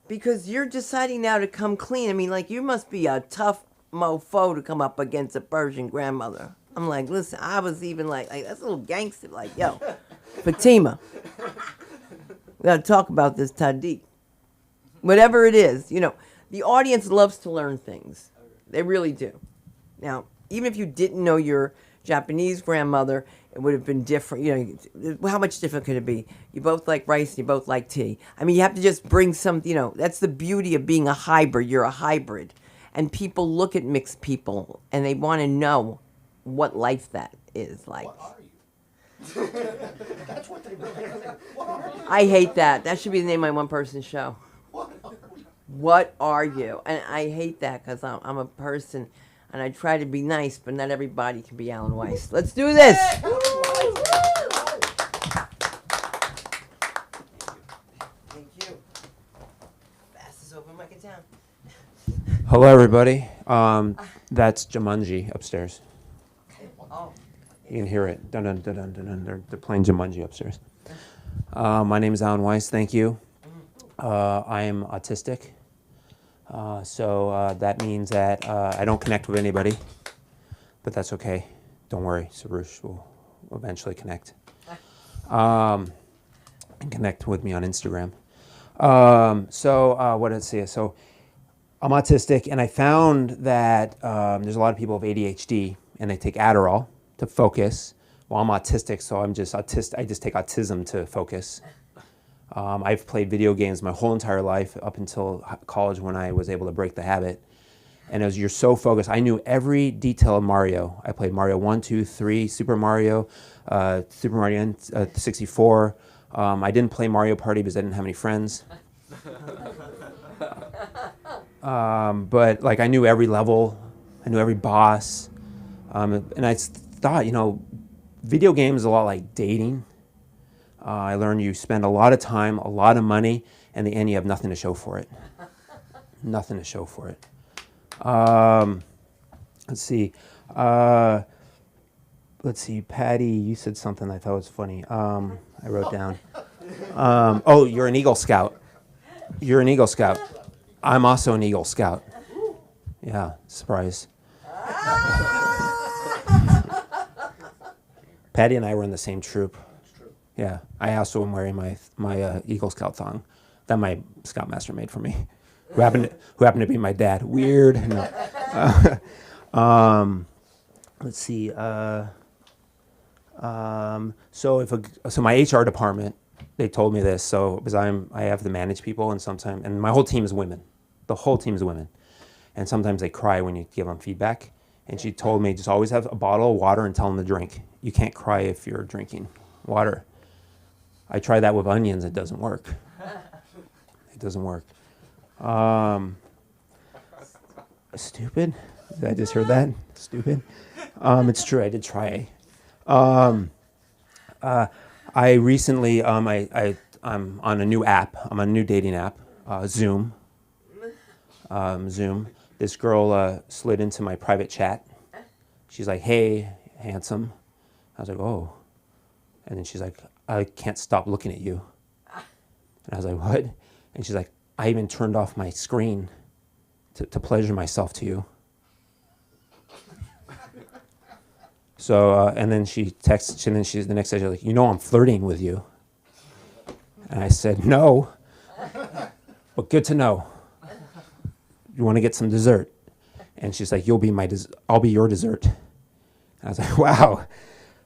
A: Because you're deciding now to come clean. I mean, like, you must be a tough mofo to come up against a Persian grandmother. I'm like, listen, I was even like that's a little gangster. Like, yo, Fatima, we got to talk about this Tahdig. Whatever it is, the audience loves to learn things. They really do. Now, even if you didn't know your Japanese grandmother, it would have been different. How much different could it be? You both like rice and you both like tea. I mean, you have to just bring some, that's the beauty of being a hybrid. You're a hybrid. And people look at mixed people and they want to know what life that is like.
E: What are you? That's what they really are. What are you?
A: I hate that. That should be the name of my one-person show.
E: What are you?
A: What are you? And I hate that because I'm a person and I try to be nice, but not everybody can be Alan Weiss. Let's do this. Thank you. Fastest open mic in town.
F: Hello, everybody. That's Jumanji upstairs.
A: Oh.
F: You can hear it. Dun dun dun dun dun. Dun. They're playing Jumanji upstairs. My name is Alan Weiss. Thank you. I am autistic, so that means that I don't connect with anybody, but that's okay. Don't worry, Soroush will eventually connect. And connect with me on Instagram. What did I say? So I'm autistic, and I found that there's a lot of people with ADHD, and they take Adderall to focus. Well, I'm autistic, so I'm just autistic. I just take autism to focus. I've played video games my whole entire life up until college when I was able to break the habit. And you're so focused. I knew every detail of Mario. I played Mario 1, 2, 3, Super Mario 64. I didn't play Mario Party because I didn't have any friends. But like I knew every level, I knew every boss, and I thought, video games is a lot like dating. I learned you spend a lot of time, a lot of money, and in the end you have nothing to show for it. Nothing to show for it. Let's see. Patty, you said something I thought was funny. I wrote down. Oh, you're an Eagle Scout. You're an Eagle Scout. I'm also an Eagle Scout. Yeah, surprise. Patty and I were in the same troop. Yeah, I also am wearing my Eagle Scout thong that my Scoutmaster made for me, who happened to be my dad. Weird. No. Let's see. So my HR department, they told me this. So because I have to manage people, and my whole team is women. The whole team is women, and sometimes they cry when you give them feedback. And she told me just always have a bottle of water and tell them to drink. You can't cry if you're drinking water. I tried that with onions. It doesn't work. It doesn't work. Stupid? Did I just heard that? Stupid? It's true. I did try. I recently, I'm on a new app. I'm on a new dating app, Zoom. Zoom. This girl slid into my private chat. She's like, "Hey, handsome." I was like, "Oh." And then she's like, "I can't stop looking at you." And I was like, "What?" And she's like, "I even turned off my screen to pleasure myself to you." So, and then she texts, and then the next day she's like, "I'm flirting with you." And I said, "No, but good to know. You want to get some dessert?" And she's like, "I'll be your dessert." And I was like, "Wow,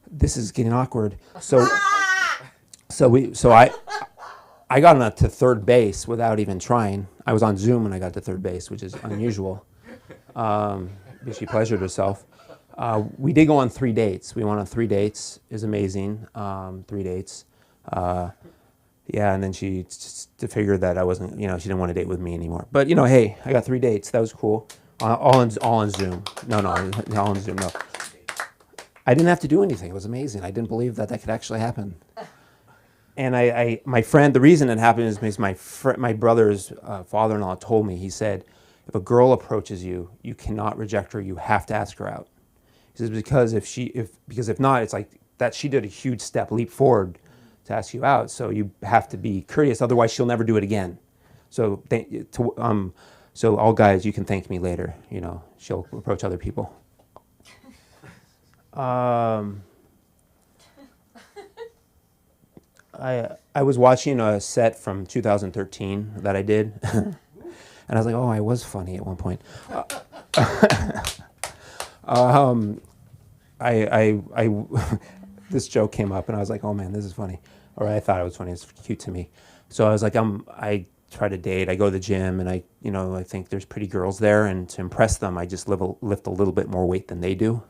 F: this is getting awkward." So I got on to third base without even trying. I was on Zoom and I got to third base, which is unusual. Because she pleasured herself. We did go on 3 dates. We went on 3 dates. It was amazing. 3 dates. Yeah, and then she to figure that I wasn't, she didn't want to date with me anymore. But hey, I got 3 dates. That was cool. All on Zoom. No, all on Zoom. No, I didn't have to do anything. It was amazing. I didn't believe that could actually happen. And my friend, the reason it happened is because my brother's father-in-law told me. He said, if a girl approaches you, you cannot reject her. You have to ask her out. He says because if not, it's like that she did a huge leap forward to ask you out. So you have to be courteous. Otherwise, she'll never do it again. So so all guys, you can thank me later. She'll approach other people. I was watching a set from 2013 that I did, and I was like, "Oh, I was funny at one point." This joke came up, and I was like, "Oh man, this is funny," or I thought it was funny. It's cute to me. So I was like, I try to date. I go to the gym, and I think there's pretty girls there, and to impress them, I just lift a little bit more weight than they do.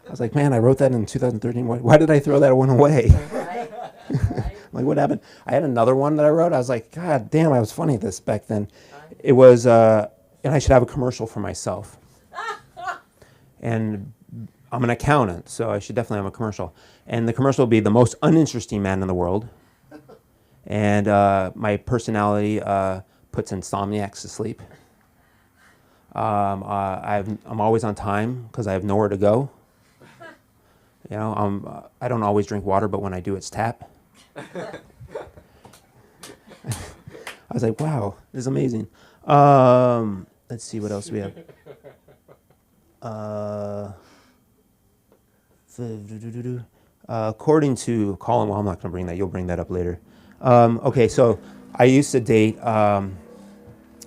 F: I was like, man, I wrote that in 2013. Why did I throw that one away? Right. Like, what happened? I had another one that I wrote. I was like, God damn, I was funny at this back then. It was, and I should have a commercial for myself. And I'm an accountant, so I should definitely have a commercial. And the commercial will be the most uninteresting man in the world. And my personality puts insomniacs to sleep. I'm always on time because I have nowhere to go. I don't always drink water, but when I do, it's tap. I was like, wow, this is amazing. Let's see what else we have. According to Colin, well, I'm not going to bring that. You'll bring that up later. Okay, so I used to date. I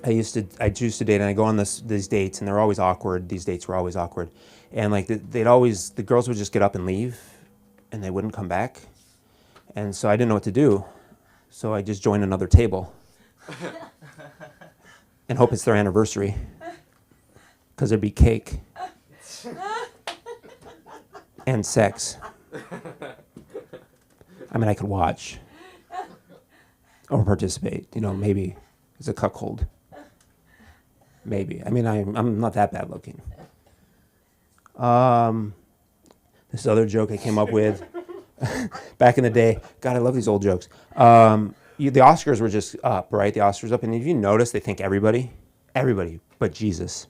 F: used to date, and I go on these dates, and they're always awkward. These dates were always awkward, and like the girls would just get up and leave, and they wouldn't come back, and so I didn't know what to do, so I just joined another table. and hope it's their anniversary, because there'd be cake and sex. I mean, I could watch or participate. You know, maybe it's a cuckold. Maybe. I mean, I'm not that bad looking. This other joke I came up with back in the day. God, I love these old jokes. The Oscars were just up, right? The Oscars up, and if you notice, they thank everybody, but Jesus,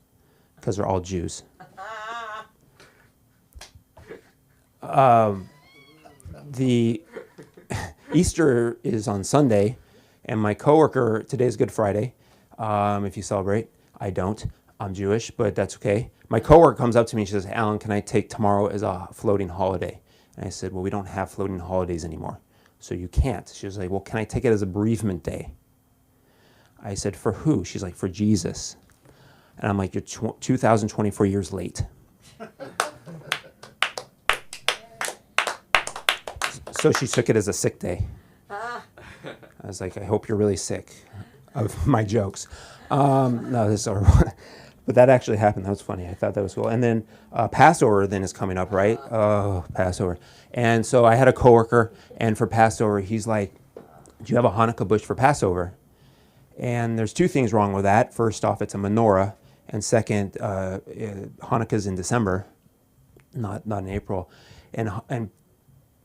F: because they're all Jews. The Easter is on Sunday, and my coworker, today's Good Friday, if you celebrate. I don't. I'm Jewish, but that's okay. My coworker comes up to me and she says, Alan, can I take tomorrow as a floating holiday? And I said, well, we don't have floating holidays anymore, so you can't. She was like, well, can I take it as a bereavement day? I said, for who? She's like, for Jesus. And I'm like, you're 2,024 years late. So she took it as a sick day. I was like, I hope you're really sick of my jokes. No, this is horrible. But that actually happened. That was funny. I thought that was cool. And then Passover then is coming up, right? Oh, Passover. And so I had a coworker, and for Passover, he's like, do you have a Hanukkah bush for Passover? And there's two things wrong with that. First off, it's a menorah. And second, Hanukkah's in December, not in April. And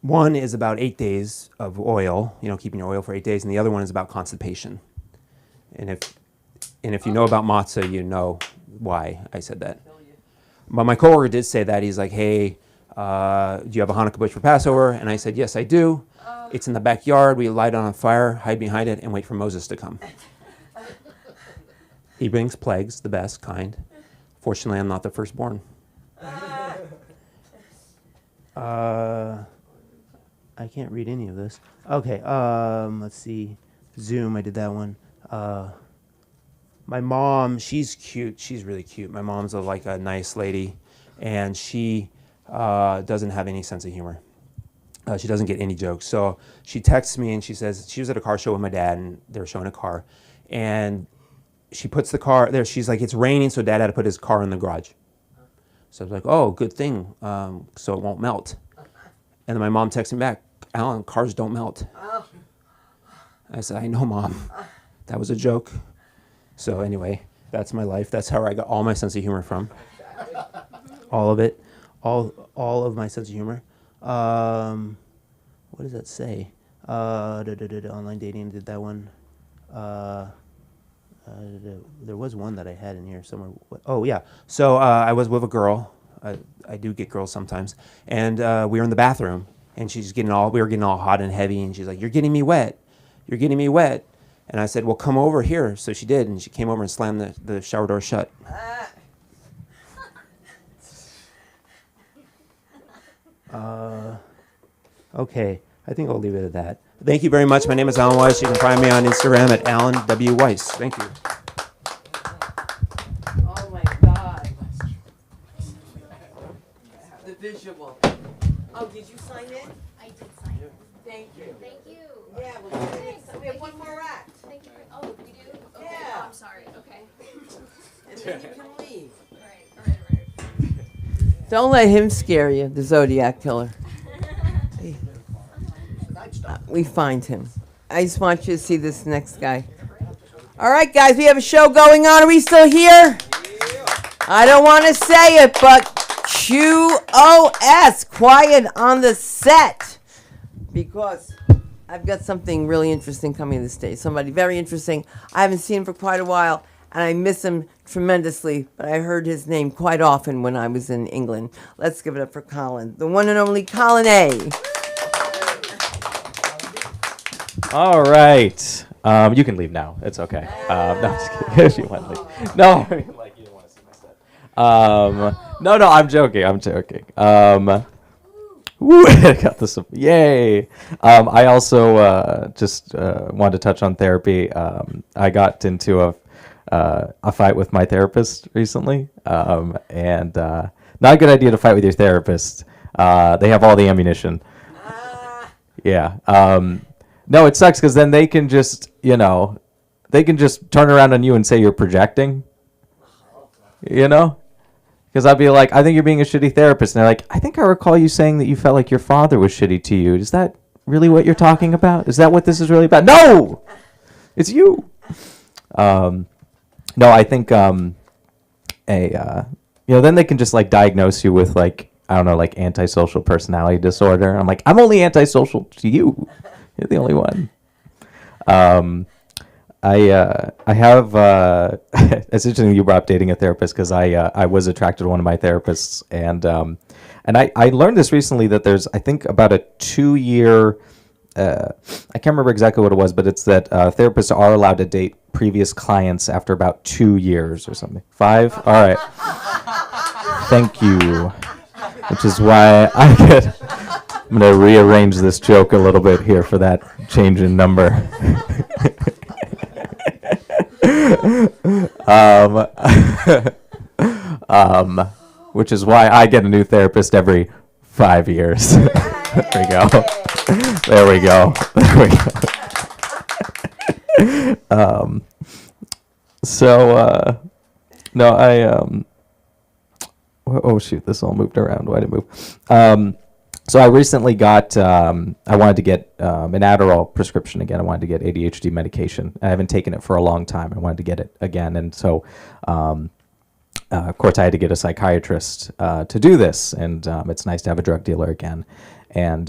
F: one is about 8 days of oil, you know, keeping your oil for 8 days. And the other one is about constipation. And if you know about matzah, you know why I said that. But my coworker did say that. He's like, hey, do you have a Hanukkah bush for Passover? And I said, yes, I do. It's in the backyard. We light it on fire, hide behind it, and wait for Moses to come. He brings plagues, the best kind. Fortunately, I'm not the firstborn. I can't read any of this. Okay, let's see. Zoom, I did that one. My mom, she's cute. She's really cute. My mom's like a nice lady, and she doesn't have any sense of humor. She doesn't get any jokes. So she texts me and she says, she was at a car show with my dad, and they were showing a car. And she puts the car there. She's like, it's raining, so Dad had to put his car in the garage. So I was like, oh, good thing, so it won't melt. And then my mom texted me back, Alan, cars don't melt. I said, I know, Mom. That was a joke. So anyway, that's my life. That's how I got all my sense of humor from. All of it. All of my sense of humor. What does that say? Online dating, did that one. There was one that I had in here somewhere. Oh, yeah. So I was with a girl. I do get girls sometimes. And we were in the bathroom, and we were getting all hot and heavy, and she's like, you're getting me wet. You're getting me wet. And I said, well, come over here. So she did, and she came over and slammed the shower door shut. Okay, I think I'll leave it at that. Thank you very much. My name is Alan Weiss. You can find me on Instagram at Alan W. Weiss. Thank you.
A: Oh my God. The visual. Oh, did you sign in?
G: I did sign it.
A: Thank you.
G: Thank you.
A: Yeah, well, we have one more act.
G: Thank you. Oh, we do? Okay.
A: Yeah.
G: Oh, I'm sorry. Okay.
A: And then you can leave.
G: All right.
A: Don't let him scare you, the Zodiac killer. We find him. I just want you to see this next guy. All right, guys, we have a show going on. Are we still here? I don't want to say it, but QOS, quiet on the set. Because I've got something really interesting coming this day. Somebody very interesting. I haven't seen him for quite a while, and I miss him tremendously, but I heard his name quite often when I was in England. Let's give it up for Colin, the one and only Colin A.
H: All right. You can leave now. It's okay. No, I'm just kidding. If you want to leave. No, I mean, like, you don't want to see my set. No, I'm joking. Woo, I got this. Yay. I also just wanted to touch on therapy. I got into a fight with my therapist recently. And not a good idea to fight with your therapist. They have all the ammunition. Yeah. No, it sucks because then they can just, they they can just turn around on you and say you're projecting. You know? Because I'd be like, I think you're being a shitty therapist. And they're like, I think I recall you saying that you felt like your father was shitty to you. Is that really what you're talking about? Is that what this is really about? No! It's you! No, I think then they can just like diagnose you with like, I don't know, like antisocial personality disorder. I'm like, I'm only antisocial to you. You're the only one. I have it's interesting you brought up dating a therapist because I was attracted to one of my therapists and I learned this recently that there's I think about a 2-year I can't remember exactly what it was, but it's that therapists are allowed to date previous clients after about 2 years or something. 5? All right. Thank you. Which is why I'm going to rearrange this joke a little bit here for that change in number. Which is why I get a new therapist every 5 years. There we go. There we go. There we go. No, oh shoot, this all moved around. Why did it move? So I recently got, I wanted to get an Adderall prescription again. I wanted to get ADHD medication. I haven't taken it for a long time. I wanted to get it again. And so, of course, I had to get a psychiatrist to do this. And it's nice to have a drug dealer again. And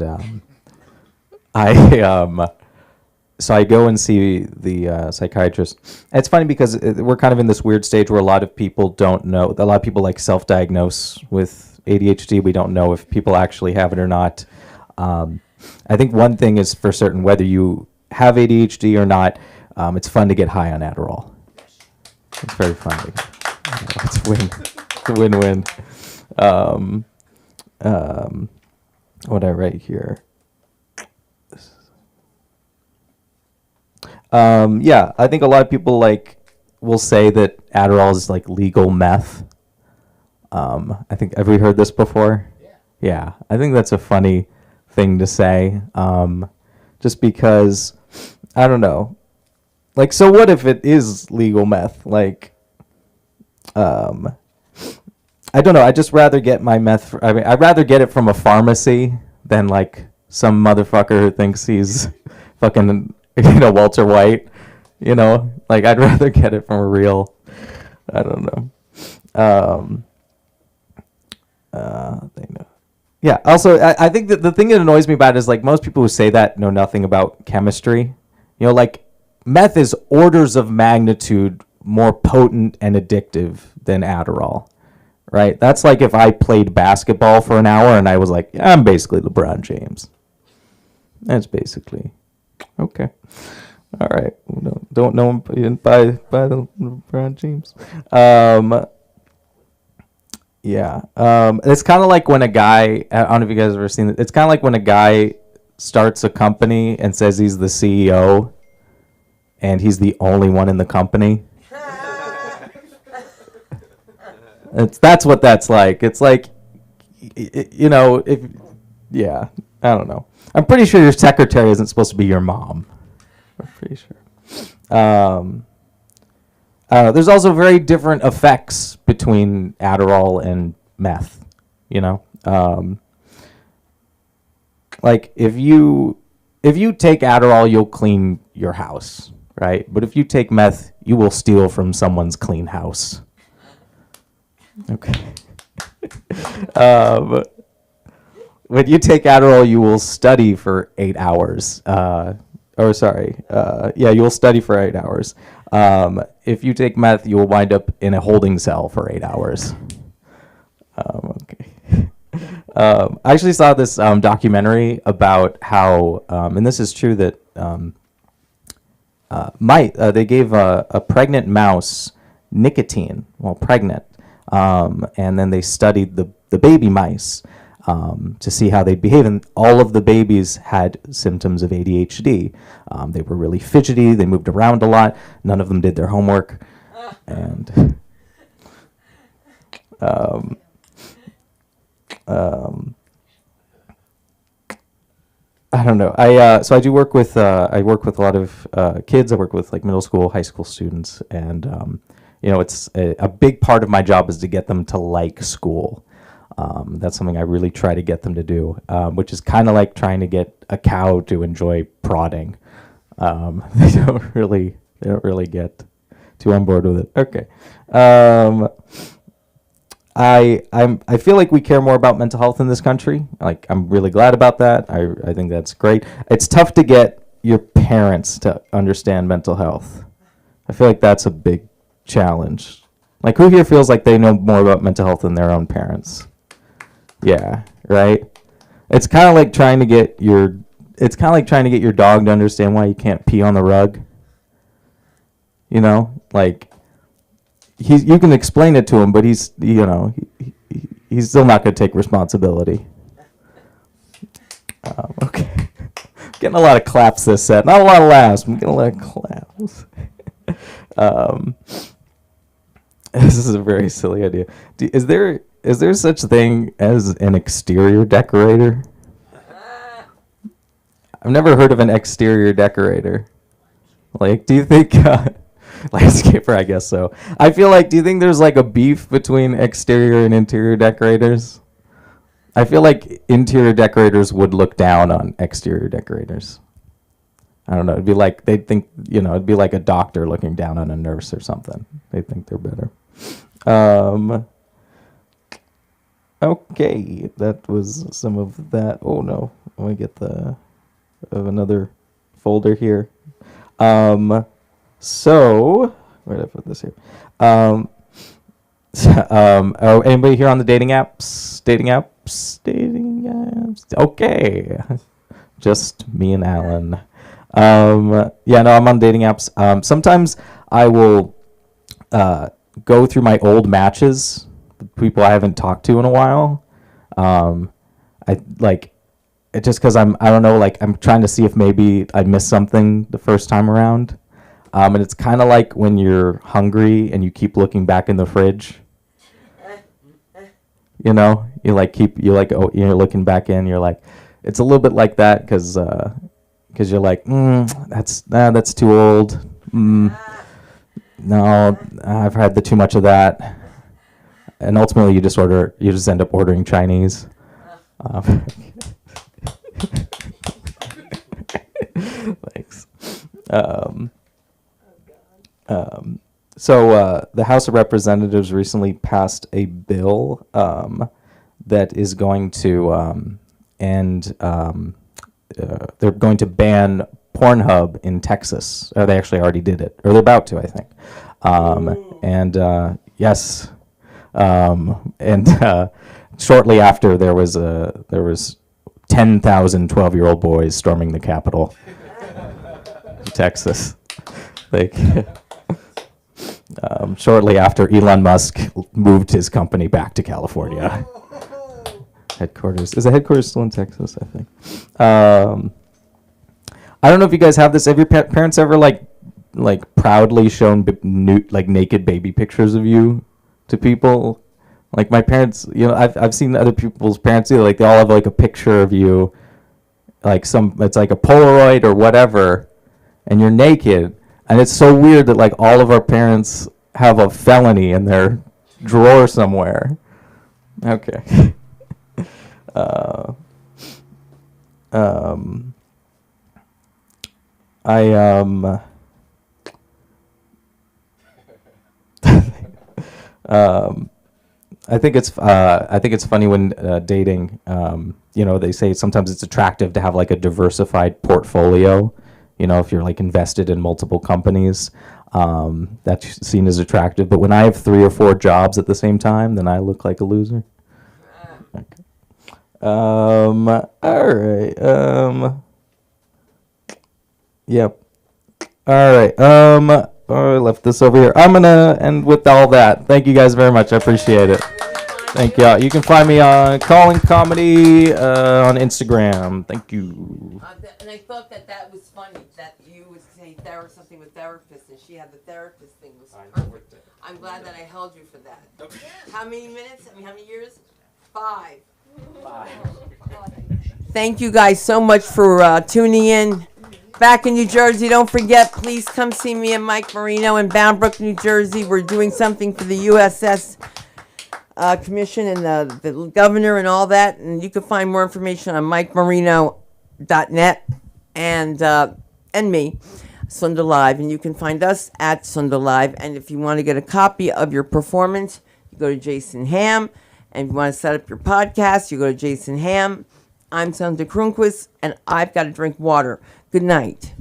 H: so I go and see the psychiatrist. And it's funny because we're kind of in this weird stage where a lot of people don't know. A lot of people like self-diagnose with ADHD. We don't know if people actually have it or not. I think one thing is for certain, whether you have ADHD or not, it's fun to get high on Adderall. It's very fun. It's a win-win. What I write here. Yeah, I think a lot of people will say that Adderall is like legal meth. I think, have we heard this before? Yeah, I think that's a funny thing to say. Just because, I don't know. Like, so what if it is legal meth? Like, I don't know. I'd just rather get my meth. I'd rather get it from a pharmacy than like some motherfucker who thinks he's fucking, Walter White. Like I'd rather get it from a real. I don't know. Yeah. Also, I think that the thing that annoys me about it is like most people who say that know nothing about chemistry. Like meth is orders of magnitude more potent and addictive than Adderall, right? That's like if I played basketball for an hour and I was like, I'm basically LeBron James. That's basically okay. All right. Don't know him by the LeBron James. Yeah. It's kind of like when a guy, I don't know if you guys have ever seen it. It's kind of like when a guy starts a company and says he's the CEO and he's the only one in the company. That's what that's like. It's like, yeah, I don't know. I'm pretty sure your secretary isn't supposed to be your mom. I'm pretty sure. There's also very different effects between Adderall and meth. Like if you take Adderall, you'll clean your house, right? But if you take meth, you will steal from someone's clean house. Okay. When you take Adderall, you will study for 8 hours. You'll study for 8 hours. If you take meth, you will wind up in a holding cell for 8 hours. Okay. I actually saw this documentary about how, and this is true, that they gave a pregnant mouse nicotine while pregnant, and then they studied the baby mice to see how they'd behave, and all of the babies had symptoms of ADHD. They were really fidgety, they moved around a lot, none of them did their homework, and I don't know. So I do work with I work with a lot of kids. I work with like middle school, high school students, and it's a big part of my job is to get them to like school. That's something I really try to get them to do, which is kind of like trying to get a cow to enjoy prodding. They don't really get too on board with it. Okay. I feel like we care more about mental health in this country. Like, I'm really glad about that. I think that's great. It's tough to get your parents to understand mental health. I feel like that's a big challenge. Like, who here feels like they know more about mental health than their own parents? Yeah, right? It's kind of like trying to get your dog to understand why you can't pee on the rug. You know, like, you can explain it to him, but he's still not going to take responsibility. Okay. Getting a lot of claps this set. Not a lot of laughs. I'm getting a lot of claps. This is a very silly idea. Is there such a thing as an exterior decorator? I've never heard of an exterior decorator. Like, do you think... landscaper, I guess so. I feel like, do you think there's like a beef between exterior and interior decorators? I feel like interior decorators would look down on exterior decorators. I don't know. It'd be like, they'd think, it'd be like a doctor looking down on a nurse or something. They think they're better. Okay, that was some of that. Oh no, let me get another folder here. So, where did I put this here? Anybody here on the dating apps? Okay. Just me and Alan. Yeah, no, I'm on dating apps. Sometimes I will go through my old matches, people I haven't talked to in a while. Just because I don't know, like, I'm trying to see if maybe I missed something the first time around. And it's kind of like when you're hungry and you keep looking back in the fridge. You're looking back in. You're like, it's a little bit like that because you're like, that's too old. No, I've had too much of that. And ultimately, you just end up ordering Chinese. Thanks. So the House of Representatives recently passed a bill that is going to end. They're going to ban Pornhub in Texas. Or they actually already did it, or they're about to, I think. Yes, shortly after there was 10,000 12-year-old boys storming the Capitol, in Texas. Shortly after Elon Musk moved his company back to California. Headquarters. Is the headquarters still in Texas, I think? I don't know if you guys have this. Have your parents ever like proudly shown naked baby pictures of you to people? Like my parents, I've seen other people's parents do. Like they all have like a picture of you, it's like a Polaroid or whatever, and you're naked. And it's so weird that like all of our parents have a felony in their drawer somewhere. Okay. I think it's funny when dating. They say sometimes it's attractive to have like a diversified portfolio. If you're like invested in multiple companies, that's seen as attractive. But when I have 3 or 4 jobs at the same time, then I look like a loser. Okay. All right. Yep. All right. I left this over here. I'm gonna end with all that. Thank you guys very much. I appreciate it. Thank you. You can find me on Calling Comedy on Instagram. Thank you.
A: And I thought that was funny that you would say something with therapist, and she had the therapist thing was perfect. I'm glad that I held you for that. How many minutes? How many years? 5. thank you guys so much for tuning in. Back in New Jersey, don't forget, please come see me and Mike Marino in Bound Brook, New Jersey. We're doing something for the USS Commission and the governor and all that. And you can find more information on MikeMarino.net and me, Sunda Live. And you can find us at Sunda Live. And if you want to get a copy of your performance, you go to Jason Ham. And if you want to set up your podcast, you go to Jason Ham. I'm Sandra Kronquist, and I've got to drink water. Good night.